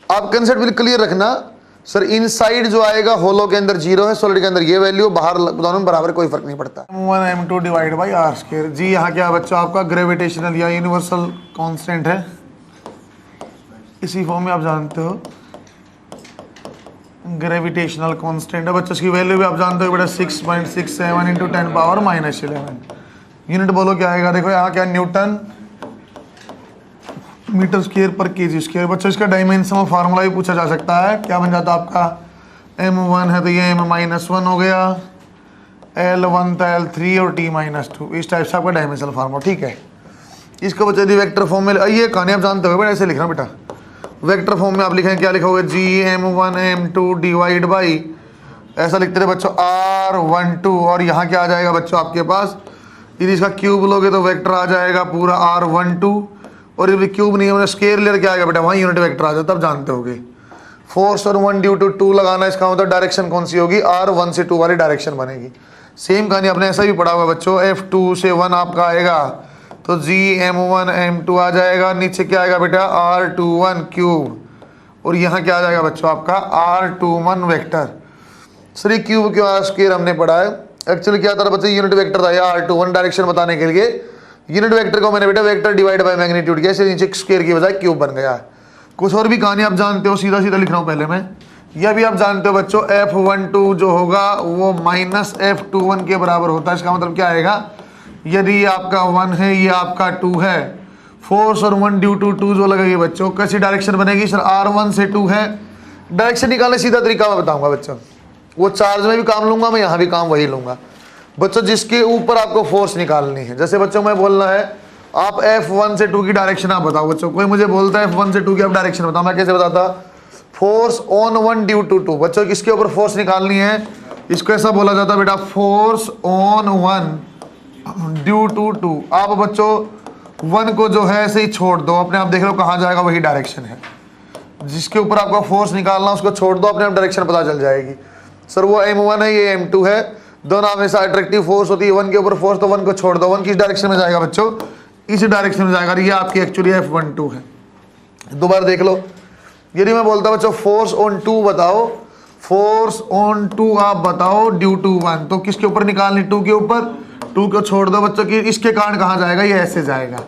आप कंसेप्ट बिल्कुल क्लियर रखना सर, इनसाइड जो आएगा होलो के अंदर 0 है, सॉलिड के अंदर ये वैल्यू, बाहर दोनों में बराबर, कोई फर्क नहीं पड़ता। m1 m2 divide by are square. जी यहाँ क्या बच्चों आपका ग्रेविटेशनल या यूनिवर्सल कांस्टेंट है, इसी फॉर्म में आप जानते हो ग्रेविटेशनल कांस्टेंट है बच्चों। इसकी वैल्यू भी आप जानते हो बेटा 6.67 इंटू 10 पावर -11। यूनिट बोलो क्या आएगा, देखो यहाँ क्या न्यूटन मीटर स्क्वायर पर केजी स्क्वायर। बच्चों इसका डायमेंशन और फार्मूला भी पूछा जा सकता है, क्या बन जाता है आपका m1 है तो ये m-1 हो गया, L1 था L3 और T-2, इस टाइप से आपका डायमेंशनल फार्मूला। ठीक है, इसको बच्चे दी वेक्टर फॉर्म में, ये कहानी आप जानते हो बेटा, ऐसे लिखना बेटा। वेक्टर फॉर्म में आप लिखेंगे, क्या लिखोगे Gm1 m2 डिवाइड बाई, ऐसा लिखते रहे बच्चों R12, और यहाँ क्या आ जाएगा बच्चों आपके पास, यदि इसका क्यूब लोगे तो वेक्टर आ जाएगा पूरा R12, और यदि क्यूब नहीं है स्क्वायर लेकर क्या आएगा बेटा, वहाँ यूनिट वेक्टर आ जाता, तब जानते होगे। फोर्स और 1 ड्यू टू 2 लगाना, इसका मतलब डायरेक्शन कौन सी होगी, R1 से 2 वाली डायरेक्शन बनेगी। सेम कहानी आपने ऐसा भी पढ़ा होगा बच्चों, F2 से 1 आपका आएगा तो Gm1 m2 आ जाएगा, नीचे क्या आएगा बेटा R21 क्यूब, और यहाँ क्या आ जाएगा बच्चों आपका R21 वेक्टर। सर ये क्यूब क्यों स्क्वायर हमने पढ़ा है, एक्चुअली क्या था बच्चों, यूनिट वेक्टर था R21 डायरेक्शन बताने के लिए, यूनिट वेक्टर को मैंने बेटा वेक्टर डिवाइड बाय मैग्नीट्यूड किया, इसलिए नीचे स्क्वायर की बजाय क्यूब बन गया। कुछ और भी कहानी आप जानते हो, सीधा सीधा लिख रहा हूँ पहले मैं, यह भी आप जानते हो बच्चों F12 जो होगा वो -F21 के बराबर होता है। इसका मतलब क्या आएगा, यदि आपका 1 है ये आपका 2 है, फोर्स और 1 ड्यू टू 2 जो लगेगी बच्चों, कैसी डायरेक्शन बनेगी सर, R1 से 2 है। डायरेक्शन निकालने सीधा तरीका मैं बताऊंगा बच्चों, वो चार्ज में भी काम लूंगा मैं, यहाँ भी काम वही लूंगा बच्चों, जिसके ऊपर आपको फोर्स निकालनी है। जैसे बच्चों मैं बोलना है आप F1 से 2 की डायरेक्शन आप बताओ बच्चों, कोई मुझे बोलता है F1 से 2 की आप डायरेक्शन बताओ, मैं कैसे बताता, फोर्स ऑन 1 ड्यू टू 2। बच्चों किसके ऊपर फोर्स निकालनी है, इसको ऐसा बोला जाता है बेटा फोर्स ऑन 1 ड्यू टू 2। आप बच्चों 1 को जो है ऐसे ही छोड़ दो, अपने आप देख लो कहाँ जाएगा, वही डायरेक्शन है। जिसके ऊपर आपको फोर्स निकालना उसको छोड़ दो, अपने आप डायरेक्शन पता चल जाएगी। सर वो m1 है ये m2 है, दोनों हमेशा अट्रैक्टिव फोर्स होती है, 1 के ऊपर फोर्स, तो 1 को छोड़ दो, 1 किस डायरेक्शन में जाएगा बच्चों, इस डायरेक्शन में जाएगा, ये आपकी एक्चुअली F12 है। दोबारा देख लो, यदि मैं बोलता बच्चों फोर्स ऑन 2 बताओ, फोर्स ऑन 2 आप बताओ ड्यू टू 1, तो किसके ऊपर निकालनी, 2 के ऊपर, 2 को छोड़ दो बच्चों की, इसके कारण कहाँ जाएगा, ये ऐसे जाएगा।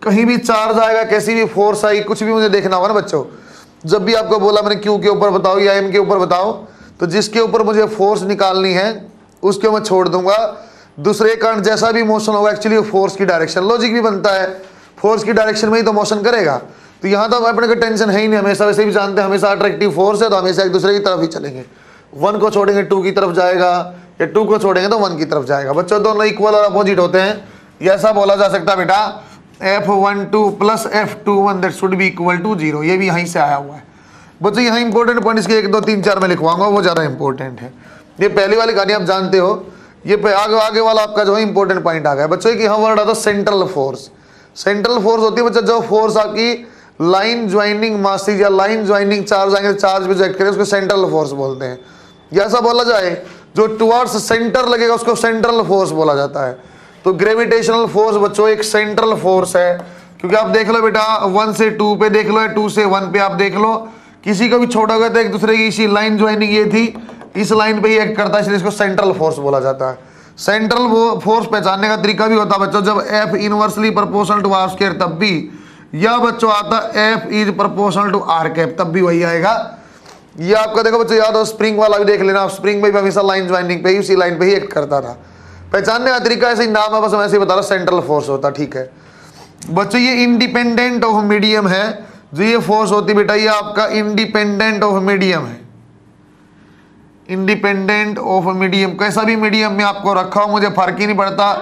कहीं भी चार्ज आएगा, कैसी भी फोर्स आई, कुछ भी मुझे देखना होगा ना बच्चों, जब भी आपको बोला मैंने Q के ऊपर बताओ या M के ऊपर बताओ, तो जिसके ऊपर मुझे फोर्स निकालनी है उसको मैं छोड़ दूंगा, दूसरे कारण जैसा भी मोशन होगा एक्चुअली फोर्स की डायरेक्शन, लॉजिक भी बनता है, फोर्स की डायरेक्शन में ही तो मोशन करेगा। तो यहाँ तो अपने को टेंशन है ही नहीं, हमेशा वैसे भी जानते हैं हमेशा अट्रैक्टिव फोर्स है तो हमेशा एक दूसरे की तरफ ही चलेंगे, 1 को छोड़ेंगे 2 की तरफ जाएगा, या 2 को छोड़ेंगे तो 1 की तरफ जाएगा। बच्चों दोनों इक्वल और अपोजिट होते हैं, ये ऐसा बोला जा सकता है बेटा F12 plus F21 that should be equal to 0, ये भी यहीं से आया हुआ है बच्चों। यहाँ इंपॉर्टेंट पॉइंट इसके 1 2 3 4 में लिखवाऊंगा, वो ज़्यादा इंपॉर्टेंट है। ये पहली वाली कहानी आप जानते हो, ये आगे वाला आपका जो है इंपॉर्टेंट पॉइंट आ गया बच्चों कि यहाँ वर्ड आता है सेंट्रल फोर्स। सेंट्रल फोर्स होती है बच्चा जो फोर्स आपकी लाइन ज्वाइनिंग मासेज या लाइन ज्वाइनिंग चार्ज आएंगे, चार्ज भी जो एक्ट करे उसको सेंट्रल फोर्स बोलते हैं। या ऐसा बोला जाए जो टुवर्ड्स सेंटर लगेगा उसको सेंट्रल फोर्स बोला जाता है। तो ग्रेविटेशनल फोर्स बच्चों एक सेंट्रल फोर्स है, क्योंकि आप देख लो बेटा 1 से 2 पे देख लो, 2 से 1 पे आप देख लो, किसी को भी छोड़ोगे तो एक दूसरे की इसी लाइन ज्वाइनिंग ये थी, इस लाइन पे ही एक्ट करता है, इसलिए इसको सेंट्रल फोर्स बोला जाता है। सेंट्रल वो फोर्स पहचानने का तरीका भी होता है बच्चों, जब F inversely proportional to R square तब भी, या बच्चों आता F is proportional to R cap तब भी वही आएगा। ये आपका देखो बच्चों याद हो स्प्रिंग वाला भी देख लेना, स्प्रिंग में भी हमेशा लाइन ज्वाइनिंग पे ही उसी लाइन पे ही एक्ट करता था। पहचानने का तरीका ऐसे ही नाम है, बस मैं ऐसे ही बता रहा सेंट्रल फोर्स होता, ठीक है बच्चों। ये इंडिपेंडेंट ऑफ मीडियम है, जो ये फोर्स होती बेटा ये आपका इंडिपेंडेंट ऑफ मीडियम है। इंडिपेंडेंट ऑफ मीडियम, कैसा भी मीडियम में आपको रखा हो मुझे फर्क ही नहीं पड़ता।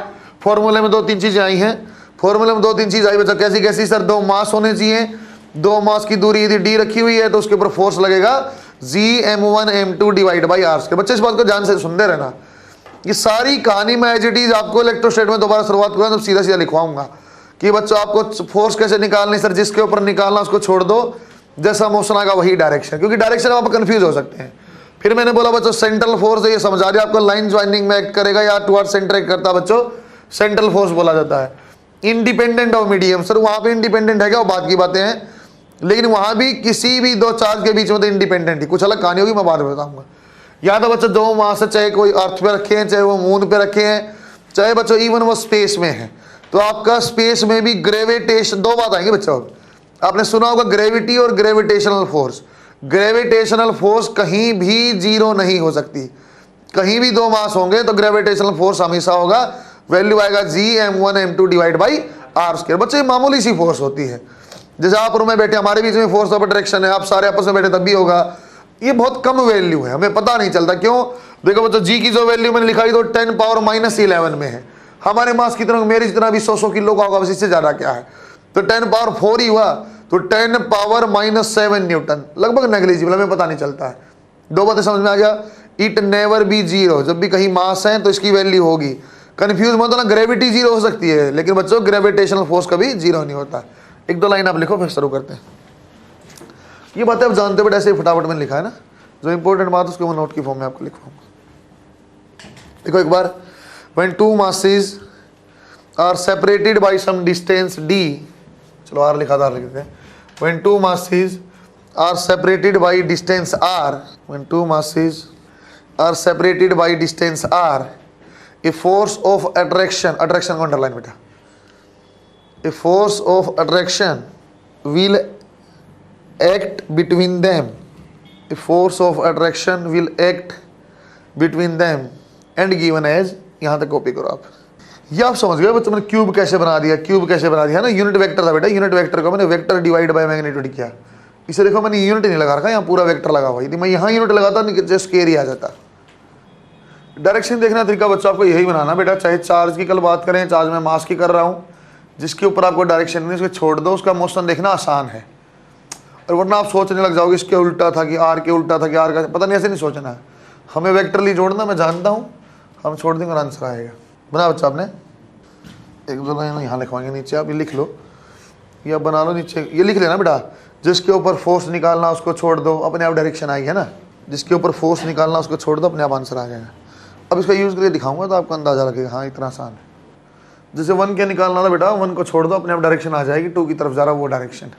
फॉर्मूले में 2-3 चीजें आई हैं, फॉर्मूले में 2-3 चीज आई बच्चा, कैसी कैसी सर, 2 मास होने चाहिए, 2 मास की दूरी यदि d रखी हुई है तो उसके ऊपर फोर्स लगेगा Gm1 m2 divide by are square. बच्चे इस बात को ध्यान से सुनते रहना, ये सारी कहानी मैं एज इट इज आपको इलेक्ट्रोस्टैट में दोबारा शुरुआत करूँगा तो सीधा सीधा लिखवाऊंगा कि बच्चों आपको फोर्स कैसे निकालनी, सर जिसके ऊपर निकालना उसको छोड़ दो, जैसा मोशन आएगा वही डायरेक्शन, क्योंकि डायरेक्शन आप कंफ्यूज हो सकते हैं। फिर मैंने बोला बच्चों सेंट्रल फोर्स है, ये समझा रहे आपको लाइन ज्वाइनिंग में एक्ट करेगा या टुवर्ड सेंटर एक्ट करता है बच्चों, सेंट्रल फोर्स बोला जाता है। इंडिपेंडेंट ऑफ मीडियम, सर वहां पे इंडिपेंडेंट है क्या, वो बात की बातें हैं। लेकिन वहां भी किसी भी दो चार्ज के बीच में तो इंडिपेंडेंट ही, कुछ अलग कहानी होगी, मैं बाद में बताऊंगा। या तो बच्चों दो मास है, चाहे कोई अर्थ पे रखे हैं, चाहे वो मून पे रखे हैं, चाहे बच्चों इवन वो स्पेस में है, तो आपका स्पेस में भी ग्रेविटेशन, दो बात आएंगे बच्चों। आपने सुना होगा ग्रेविटी और ग्रेविटेशनल फोर्स। ग्रेविटेशनल फोर्स कहीं भी जीरो नहीं हो सकती, कहीं भी दो मास होंगे तो ग्रेविटेशनल फोर्स हमेशा होगा, वैल्यू आएगा Gm1 m2 divide by are square. बच्चे मामूली सी फोर्स होती है, जैसे आप रूम में बैठे, हमारे बीच में फोर्स ऑफ अट्रैक्शन है, आप सारे आपस में बैठे तब भी होगा, ये बहुत कम वैल्यू है, हमें पता नहीं चलता। क्यों? देखो बच्चों, जी की जो वैल्यू मैंने लिखाई तो 10⁻⁻11 में है। हमारे मास कितना, मेरे जितना भी 100 किलो का होगा, बस इससे ज्यादा क्या है, तो 10⁻4 ही हुआ, तो 10⁻⁻7 न्यूटन, लगभग नेग्लिजिबल, हमें पता नहीं चलता है। दो बातें समझ में आ गया। इट नेवर बी जीरो, जब भी कहीं मास है तो इसकी वैल्यू होगी। कंफ्यूज मत होना, ग्रेविटी जीरो हो सकती है लेकिन बच्चों ग्रेविटेशनल फोर्स कभी जीरो नहीं होता। एक दो लाइन आप लिखो फिर शुरू करते हैं। ये बातें आप जानते हो, बट ऐसे फटाफट में लिखा है ना, जो इंपॉर्टेंट बात उसको मैं नोट की फॉर्म में आपको लिखवाऊंगा। देखो एक बार, when two masses are separated by some distance d, चलो आर लिखा था, लिख देते हैं। When two masses are separated by distance r, when two masses are separated by distance r, a force of attraction, attraction को underline बेटा, a force of attraction will act between them, a force of attraction will act between them and given as, यहां तक copy करो आप। ये आप समझ गए बच्चों, मैंने क्यूब कैसे बना दिया, क्यूब कैसे बना दिया ना, यूनिट वेक्टर था बेटा, यूनिट वेक्टर को मैंने वेक्टर डिवाइड बाय मैग्नीट्यूड किया। इसे देखो मैंने यूनिट नहीं लगा रखा, यहाँ पूरा वेक्टर लगा हुआ, यदि मैं यहाँ यूनिट लगाता नीचे स्क्वायर ही आ जाता। डायरेक्शन देखना तरीका बच्चों आपको यही बनाना बेटा, चाहे चार्ज की कल बात करें, चार्ज में मास की कर रहा हूँ, जिसके ऊपर आपको डायरेक्शन नहीं, उसको छोड़ दो, उसका मोशन देखना आसान है। और वरना आप सोचने लग जाओगे इसके उल्टा था कि आर के उल्टा था कि आर का, पता नहीं, ऐसे नहीं सोचना है, हमें वेक्टरली जोड़ना, मैं जानता हूँ, हम छोड़ देंगे और आंसर आएगा। बना बच्चा आपने, एक दो लाइन यहाँ लिखवाएंगे नीचे, आप ये लिख लो या बना लो नीचे, ये लिख लेना बेटा, जिसके ऊपर फोर्स निकालना उसको छोड़ दो, अपने आप डायरेक्शन आएगी, है ना, जिसके ऊपर फोर्स निकालना उसको छोड़ दो, अपने आप आंसर आ जाएगा। अब इसका यूज़ करके दिखाऊंगा तो आपको अंदाजा लगेगा, हाँ इतना आसान है। जैसे 1 के निकालना था बेटा, 1 को छोड़ दो, अपने आप डायरेक्शन आ जाएगी, 2 की तरफ जा रहा वो डायरेक्शन।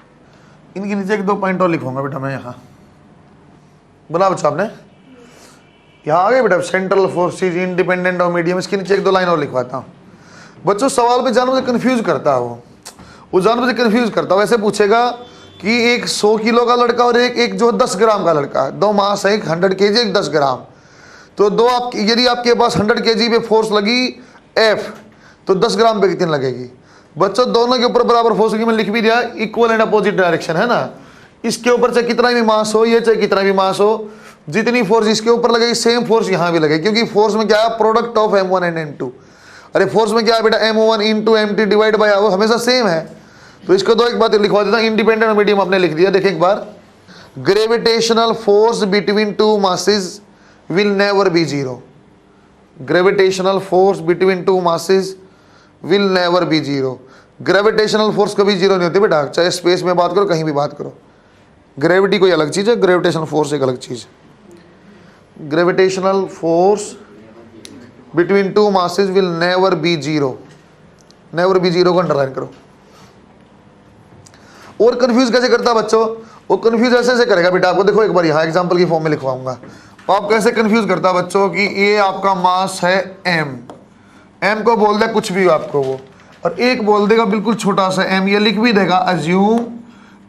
इनके नीचे एक दो पॉइंट और लिखूंगा बेटा मैं यहाँ, बना बच्चा आपने, यहाँ आ गए बेटा, सेंट्रल फोर्सेज इंडिपेंडेंट और मीडियम, इसके नीचे एक दो लाइन और लिखवाता हूँ। बच्चों सवाल पे जानबूझ कंफ्यूज करता है वो जानबूझ कंफ्यूज करता है। वैसे पूछेगा कि एक 100 किलो का लड़का और एक जो 10 ग्राम का लड़का है, दो मास है, एक 100 kg, एक 10 ग्राम, तो दो आप, यदि आपके पास 100 kg पे फोर्स लगी F, तो 10 ग्राम पे कितनी लगेगी? बच्चों दोनों के ऊपर बराबर फोर्स की, मैं लिख भी दिया, इक्वल एंड अपोजिट डायरेक्शन, है ना। इसके ऊपर चाहे कितना भी मास हो, ये चाहे कितना भी मास हो, जितनी फोर्स इसके ऊपर लगेगी सेम फोर्स यहाँ भी लगेगी, क्योंकि फोर्स में क्या है, product of m1 and m2। अरे फोर्स में क्या है बेटा, m1 into m2 divide by, वो हमेशा सेम है। तो इसको दो एक बात लिखवा देता, इंडिपेंडेंट और मीडियम आपने लिख दिया। देखिए एक बार, gravitational force between two masses will never be zero. Gravitational force between two masses will never be zero. Gravitational force कभी जीरो नहीं होती बेटा, चाहे स्पेस में बात करो, कहीं भी बात करो। ग्रेविटी कोई अलग चीज़ है, ग्रेविटेशनल फोर्स एक अलग चीज़ है। Gravitational force between two masses will never be zero. Never be zero को अंडरलाइन करो। और कंफ्यूज कैसे करता है बच्चों, वो कंफ्यूज ऐसे करेगा बेटा, आपको देखो एक बार यहाँ एग्जांपल की फॉर्म में लिखवाऊंगा। आप कैसे कंफ्यूज करता है बच्चों कि ये आपका मास है m को बोल दे कुछ भी आपको वो, और एक बोल देगा बिल्कुल छोटा सा m, ये लिख भी देगा अज्यूम,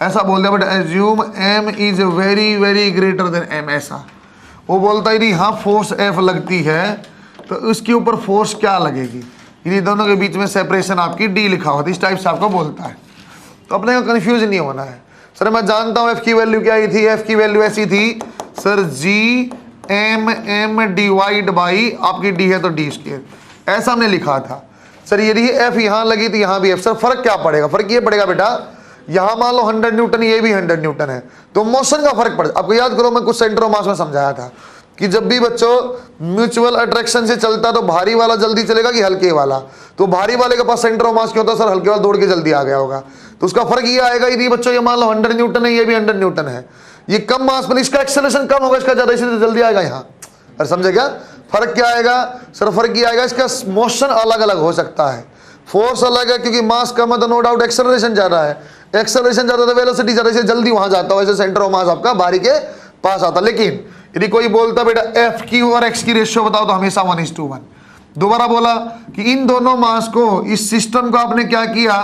ऐसा बोल देगा but assume m is very very greater than m, ऐसा वो बोलता है। यहाँ फोर्स F लगती है तो उसके ऊपर फोर्स क्या लगेगी, यदि दोनों के बीच में सेपरेशन आपकी D लिखा होता है, इस टाइप से आपको बोलता है। तो अपने को कन्फ्यूज नहीं होना है। सर मैं जानता हूँ F की वैल्यू क्या आई थी, F की वैल्यू ऐसी थी सर Gm डिवाइड बाई आपकी D है तो D स्क्वायर, ऐसा हमने लिखा था। सर यदि F यहाँ लगी तो यहाँ भी F, सर फर्क क्या पड़ेगा? फर्क ये पड़ेगा बेटा, यहाँ मान लो 100 न्यूटन, ये भी 100 न्यूटन है, तो मोशन का फर्क पड़ेगा। आपको याद करो मैं कुछ सेंटर ऑफ मास में समझाया था कि जब भी बच्चों म्यूचुअल अट्रैक्शन से चलता तो भारी वाला जल्दी चलेगा कि हल्के वाला, तो भारी वाले के पास सेंटर ऑफ मास क्यों होता है? सर हल्के वाला दौड़ के जल्दी आ गया होगा, तो उसका फर्क ये आएगा। यदि बच्चों ये मान लो 100 न्यूटन है, ये भी 100 न्यूटन है, ये कम मास पर इसका एक्सेलरेशन कम होगा, इसका ज्यादा, इसलिए जल्दी आएगा यहाँ। और समझे क्या फर्क क्या आएगा? सर फर्क ये आएगा इसका मोशन अलग अलग हो सकता है, फोर्स अलग है क्योंकि मास कम है तो नो डाउट एक्सेलरेशन ज्यादा है, एक्सेलरेशन ज्यादा था, वेलोसिटी ज्यादा, इसलिए जल्दी वहां जाता हो, ऐसे सेंटर ऑफ मास आपका बारी के पास आता। लेकिन यदि कोई बोलता बेटा एफ की और एक्स की रेशियो बताओ तो हमेशा 1:1। दोबारा बोला कि इन दोनों मास को, इस सिस्टम को आपने क्या किया,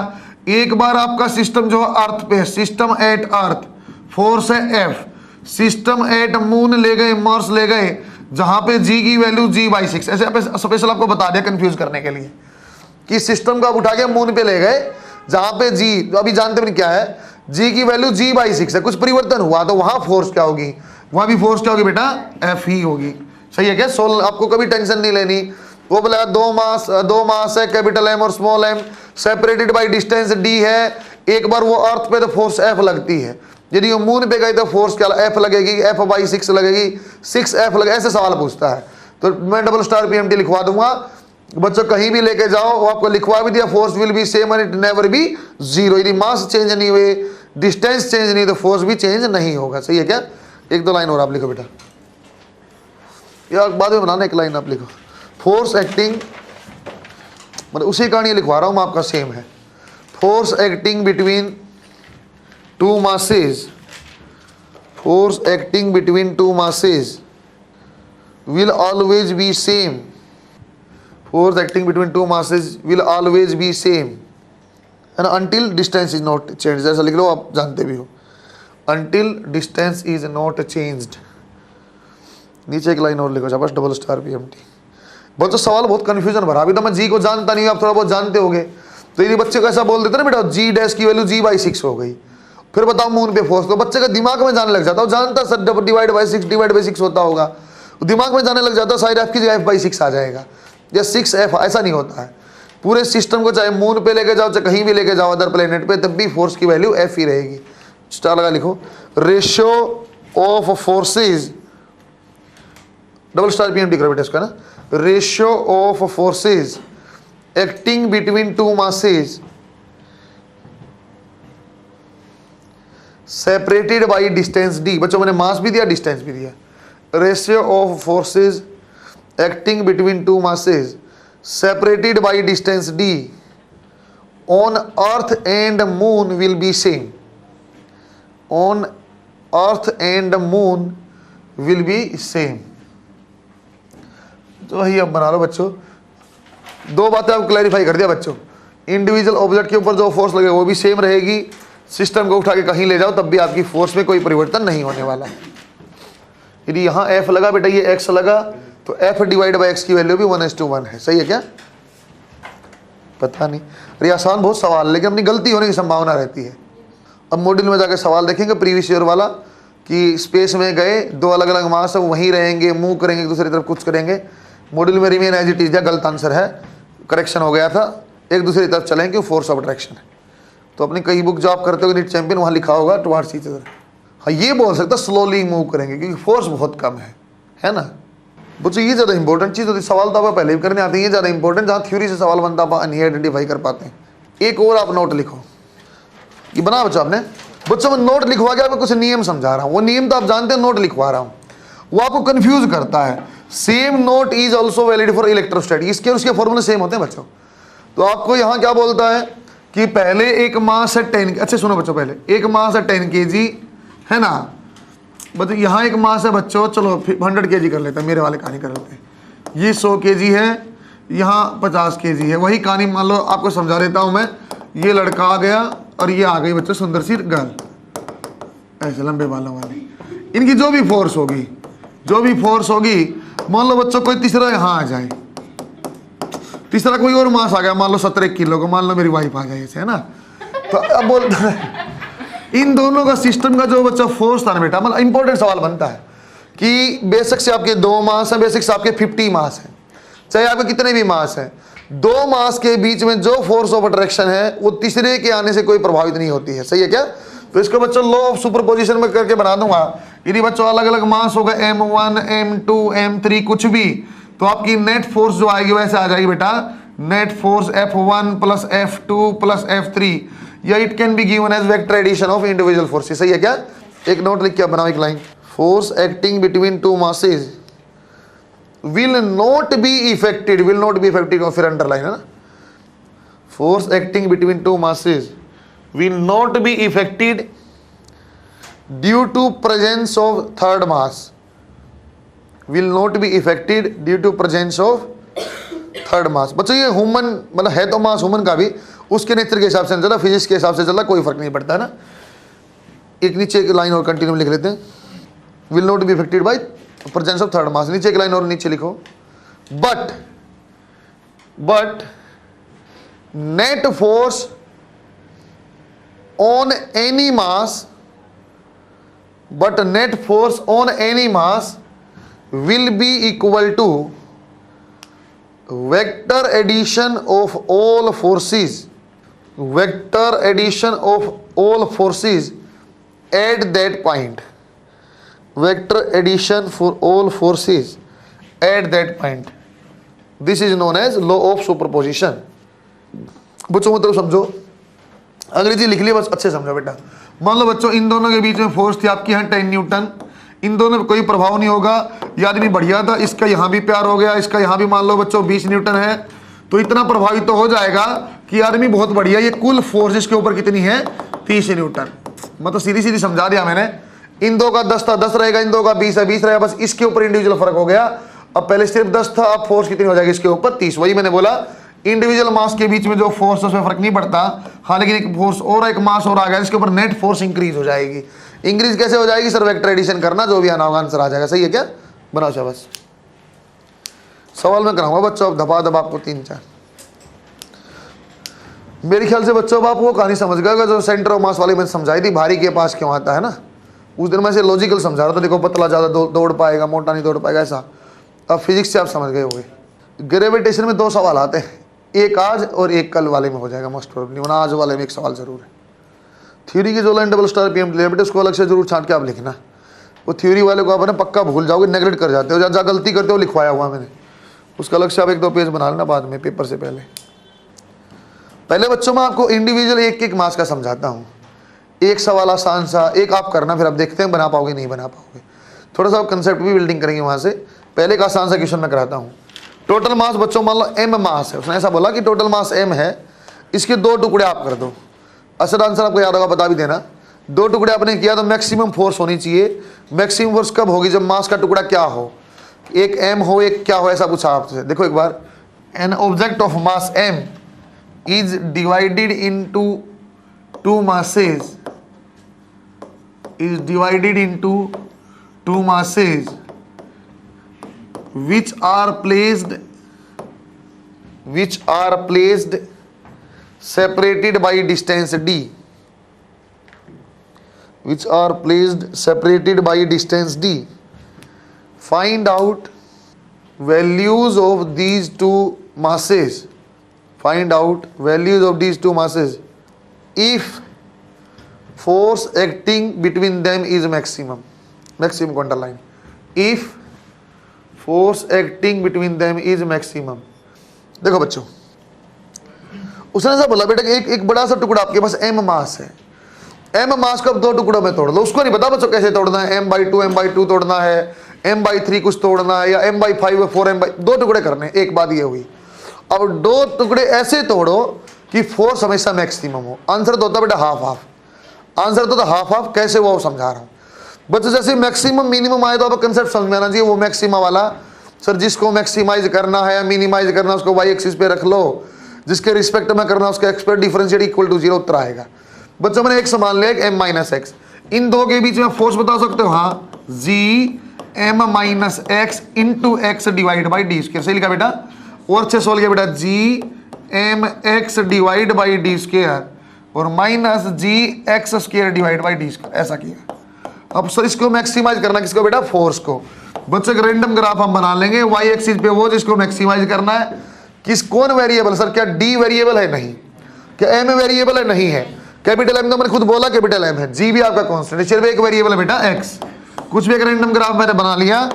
एक बार आपका सिस्टम जो अर्थ पे, सिस्टम एट अर्थ, फोर्स है एफ, सिस्टम एट मून ले गए, मार्स ले गए, जहां पे जी की वैल्यू g/6, ऐसे स्पेशल आपको बता दिया कंफ्यूज करने के लिए कि सिस्टम को आप उठा के मून पे ले गए, जहां पे जी, अभी जानते भी नहीं क्या है, जी की वैल्यू g/6 है, कुछ परिवर्तन हुआ तो वहां फोर्स क्या होगी, वहां भी फोर्स क्या होगी बेटा, एफ ही होगी। सही है क्या? सोल आपको कभी टेंशन नहीं लेनी। वो बोला दो मास है, कैपिटल एम और small M, separated by distance D है, एक बार वो अर्थ पे तो फोर्स एफ लगती है, यदि वो मून पे गई तो फोर्स क्या एफ लगेगी, F/6 लगेगी, 6F लगेगी, ऐसे सवाल पूछता है। तो मैं डबल स्टार PMT लिखवा दूंगा बच्चों, कहीं भी लेके जाओ, वो आपको लिखवा भी दिया, force will be same and it never be zero. यदि मास चेंज नहीं हुए, डिस्टेंस चेंज नहीं, तो फोर्स भी चेंज नहीं होगा। सही है क्या? एक दो लाइन और आप लिखो बेटा, या बाद में बनाना, एक लाइन आप लिखो। फोर्स एक्टिंग, मतलब उसी कहानी लिखवा रहा हूं मैं आपका, सेम है। Force acting between two masses, force acting between two masses will always be same. Force acting between two masses will always be same and until distance is not changed. ऐसा लिख लो, आप जानते भी हो, until distance is not changed। नीचे एक line और लिखो बस, डबल स्टार PMT। बच्चों सवाल बहुत कंफ्यूजन भरा, अभी तो मैं जी को जानता नहीं हूँ, आप थोड़ा बहुत जानते होगे, तो यदि बच्चे को ऐसा बोल देते ना बेटा जी डैश की वैल्यू g/6 हो गई, फिर बताओ मून पे फोर्स, तो बच्चे का दिमाग में जाने लग जाता है, जानता सर डिवाइड बाई 6 होता होगा, दिमाग में जाने लग जाता है, शायद F की जगह F/6 आ जाएगा या 6F, ऐसा नहीं होता है। पूरे सिस्टम को चाहे मून पे लेके जाओ, चाहे कहीं भी लेके जाओ अदर प्लेनेट पे, तब भी फोर्स की वैल्यू F ही रहेगी। स्टार लगा लिखो, ratio of forces, double star PMT करो बेटा इसका ना, ratio of forces acting between two masses separated by distance D. बच्चों मैंने मास भी दिया, डिस्टेंस भी दिया। Ratio of forces acting between two masses separated by distance D on earth and moon will be same. On earth and moon will be same. तो वही अब बना लो बच्चों, दो बातें अब क्लैरिफाई कर दिया बच्चों। इंडिविजुअल ऑब्जेक्ट के ऊपर जो फोर्स लगेगा वो भी सेम रहेगी, सिस्टम को उठा के कहीं ले जाओ तब भी आपकी फोर्स में कोई परिवर्तन नहीं होने वाला। यदि यहाँ F लगा बेटा, ये X लगा, तो F/X की वैल्यू भी 1:1 है। सही है क्या? पता नहीं, अरे आसान बहुत सवाल, लेकिन अपनी गलती होने की संभावना रहती है। अब मॉड्यूल में जाकर सवाल देखेंगे प्रीवियस ईयर वाला, कि स्पेस में गए, दो अलग अलग मास है, वहीं रहेंगे, मूव करेंगे एक दूसरी तरफ, कुछ करेंगे। मॉड्यूल में रिमेन एज इट इज, गलत आंसर है, करेक्शन हो गया था, एक दूसरी तरफ चलेंगे, क्यों फोर्स ऑफ अट्रैक्शन है। तो अपनी कई बुक जो आप करते हो नीट चैंपियन, वहाँ लिखा होगा टुवार्ड्स ईच अदर। हाँ ये बोल सकता स्लोली मूव करेंगे क्योंकि फोर्स बहुत कम है ना बच्चों। ये ज़्यादा इंपॉर्टेंट चीज़ होती है, सवाल तो आप पहले भी करने आते हैं, ये ज़्यादा इंपॉर्टेंट, जहाँ थ्योरी से सवाल बनता आप नहीं आइडेंटिफाई कर पाते हैं। एक और आप नोट लिखो, ये बना बच्चों आपने, बच्चों में नोट लिखवा के मैं कुछ नियम समझा रहा हूँ, वो नियम तो आप जानते हैं, नोट लिखवा रहा हूँ, वो आपको कंफ्यूज करता है। Same note is also valid for electrostatic, इसके और उसके फॉर्मूले सेम होते हैं बच्चों। तो आपको यहाँ क्या बोलता है कि पहले एक मास है 10, अच्छे सुनो बच्चों, पहले एक मास है 10 kg है ना बच्चों, यहाँ एक मास है बच्चों, चलो 100 kg कर लेते हैं, मेरे वाले कहानी कर लेते हैं। ये 100 kg है, यहाँ 50 kg है। वही कहानी मान लो आपको समझा देता हूँ मैं, ये लड़का आ गया और ये आ गई बच्चों सुंदर सी गर्ल, ऐसे लंबे बालों वाली। इनकी जो भी फोर्स होगी, मान लो बच्चों कोई तीसरा यहाँ आ जाए, तीसरा कोई और मास आ गया, मान लो 17 किलो को, मान लो मेरी वाइफ आ जाए ऐसे, है ना। तो अब बोलता है इन दोनों का सिस्टम का जो बच्चा फोर्स था ना बेटा, मतलब इंपॉर्टेंट सवाल बनता है कि बेशक से आपके 2 मास हैं, बेशक से आपके 50 मास हैं, चाहे आपके कितने भी मास हैं, 2 मास के बीच में जो फोर्स ऑफ अट्रैक्शन है वो तीसरे के आने से कोई प्रभावित नहीं होती है। सही है क्या? तो इसको बच्चों लॉ ऑफ सुपरपोजिशन में करके बना दूंगा। यदि बच्चों अलग अलग मास होगा M1 M2 M3 कुछ भी, तो आपकी नेट फोर्स जो आएगी वैसे आ जाएगी बेटा, net force F1 plus F2 plus F3, या it can be given as vector addition of individual forces. सही है क्या? एक नोट लिख के बनाओ, एक line, force acting between 2 masses will not be affected और फिर अंडरलाइन है ना, force acting between 2 masses will not be affected due to presence of third mass, will not be affected due to presence of third mass. बच्चों ये human मतलब है तो मास human का भी, उसके नेचर के हिसाब से चला, फिजिक्स के हिसाब से चला, कोई फर्क नहीं पड़ता है ना। एक नीचे एक लाइन और कंटिन्यू लिख लेते हैं, will not be affected by presence of third mass. नीचे एक लाइन और नीचे लिखो, but net force on any mass, but net force on any mass will be equal to vector addition of all forces, vector addition of all forces at that point, vector addition for all forces at that point, this is known as law of superposition। बच्चों मतलब समझो, अंग्रेजी लिख लिया बस अच्छे समझो बेटा। मान लो बच्चों इन दोनों के बीच में फोर्स थी आपकी है 10 न्यूटन, इन दोनों में कोई प्रभाव नहीं होगा, ये आदमी बढ़िया था, इसका यहाँ भी प्यार हो गया, इसका यहाँ भी मान लो बच्चों 20 न्यूटन है, तो इतना प्रभावित तो हो जाएगा कि आदमी बहुत बढ़िया, ये कुल फोर्स इसके ऊपर कितनी है 30 न्यूटन। मतलब सीधी सीधी समझा दिया मैंने, इन दो का 10 था 10 रहेगा, इन दो का 20 है 20 रहेगा, बस इसके ऊपर इंडिविजुअल फर्क हो गया। अब पहले सिर्फ 10 था, अब फोर्स कितनी हो जाएगी इसके ऊपर 30। वही मैंने बोला इंडिविजुअल मास के बीच में जो फोर्स है उसमें फर्क नहीं पड़ता, हाँ लेकिन एक फोर्स और एक मास और आ गया, इसके ऊपर नेट फोर्स इंक्रीज हो जाएगी। इंक्रीज कैसे हो जाएगी सर? वेक्टर एडिशन करना, जो भी आना होगा आंसर आ जाएगा। सही है क्या? बनाओ शाबाश। सवाल मैं कराऊंगा बच्चों, अब धपा धपा आपको 3-4। मेरे ख्याल से बच्चों अब आप वो कहानी समझ गए जो सेंटर ऑफ मास वाली मैंने समझाई थी, भारी के पास क्यों आता है ना। उस दिन मैं से लॉजिकल समझा रहा था, देखो पतला ज़्यादा दौड़ पाएगा, मोटा नहीं दौड़ पाएगा, ऐसा। अब फिजिक्स से आप समझ गए होंगे। ग्रेविटेशन में 2 सवाल आते हैं, एक आज और एक कल वाले में हो जाएगा मोस्ट प्रोबेबली, वरना आज वाले में एक सवाल जरूर है। थ्योरी की जो line double star PM limit उसको अलग से जरूर छांट के आप लिखना। वो थ्योरी वाले को आप ना पक्का भूल जाओगे, नेगलेक्ट कर जाते हो, जहाँ गलती करते हो लिखवाया हुआ मैंने, उसका अलग से आप 1-2 पेज बना लेना बाद में पेपर से पहले। पहले बच्चों मैं आपको इंडिविजुअल एक मास का समझाता हूँ। एक सवाल आसान सा, एक आप करना, फिर आप देखते हैं बना पाओगे नहीं बना पाओगे। थोड़ा सा आप कंसेप्ट भी बिल्डिंग करेंगे वहाँ से। पहले एक आसान सा क्वेश्चन मैं कराता हूँ। टोटल मास बच्चों मान लो m मास है, उसने ऐसा बोला कि टोटल मास m है, इसके 2 टुकड़े आप कर दो। असल आंसर आपको याद होगा, बता भी देना। 2 टुकड़े आपने किया तो मैक्सिमम फोर्स होनी चाहिए। मैक्सिमम फोर्स कब होगी? जब मास का टुकड़ा क्या हो, एक m हो एक क्या हो, ऐसा पूछा आपसे। देखो एक बार, an object of mass m is divided into 2 masses, is divided into 2 masses which are placed separated by distance d, which are placed separated by distance d. Find out values of these 2 masses. Find out values of these 2 masses if force acting between them is maximum. Maximum को underline. If force acting between them is maximum. देखो बच्चों, उसने ऐसा बोला बेटा कि एक बड़ा सा टुकड़ा आपके पास m मास है। m मास को अब 2 टुकड़ों में तोड़ लो। उसको नहीं पता बच्चों कैसे तोड़ना है, m/2 तोड़ना है, m/3 कुछ तोड़ना है, या m/5 4 2 टुकड़े करने। एक बात ये हुई, अब 2 टुकड़े ऐसे तोड़ो कि फोर्स हमेशा मैक्सिमम हो। आंसर तो होता बेटा हाफ हाफ। आंसर तो हाफ हाफ कैसे वो समझा रहा हूँ बच्चों। जैसे मैक्सिमम मिनिमम आए तो आपको कंसेप्ट समझ में आना चाहिए। वो मैक्सिमा वाला सर जिसको मैक्सिमाइज करना है या मिनिमाइज करना है उसको वाई एक्सिस पे रख लो, जिसके रिस्पेक्ट में करना उसका एक्सपेक्ट डिफरेंशिएट इक्वल टू 0 उत्तर आएगा। बच्चों मैंने एक समान लिया m-x, इन दो के बीच में फोर्स बता सकते हो? हाँ, Gm-x into x divide by D square. सही लिखा बेटा? और अच्छे सोल्व किया बेटा, Gmx divide by D square और minus Gx² divide by D square, ऐसा किया। अब सर इसको मैक्सिमाइज करना किसको बेटा? फोर्स को। बच्चों का रैंडम ग्राफ हम बना लेंगे, वाई एक्सिस पे वो जिसको मैक्सिमाइज करना है। कौन वेरिएबल? सर क्या डी वेरिएबल है? नहीं। क्या एम वेरिएबल है? नहीं है। कैपिटल एम तो मैंने खुद बोला कैपिटल एम है। जी भी आपका कांस्टेंट है, सिर्फ एक वेरिएबल है बेटा एक्स। कुछ भी एक रैंडम ग्राफ मैंने बना लिया,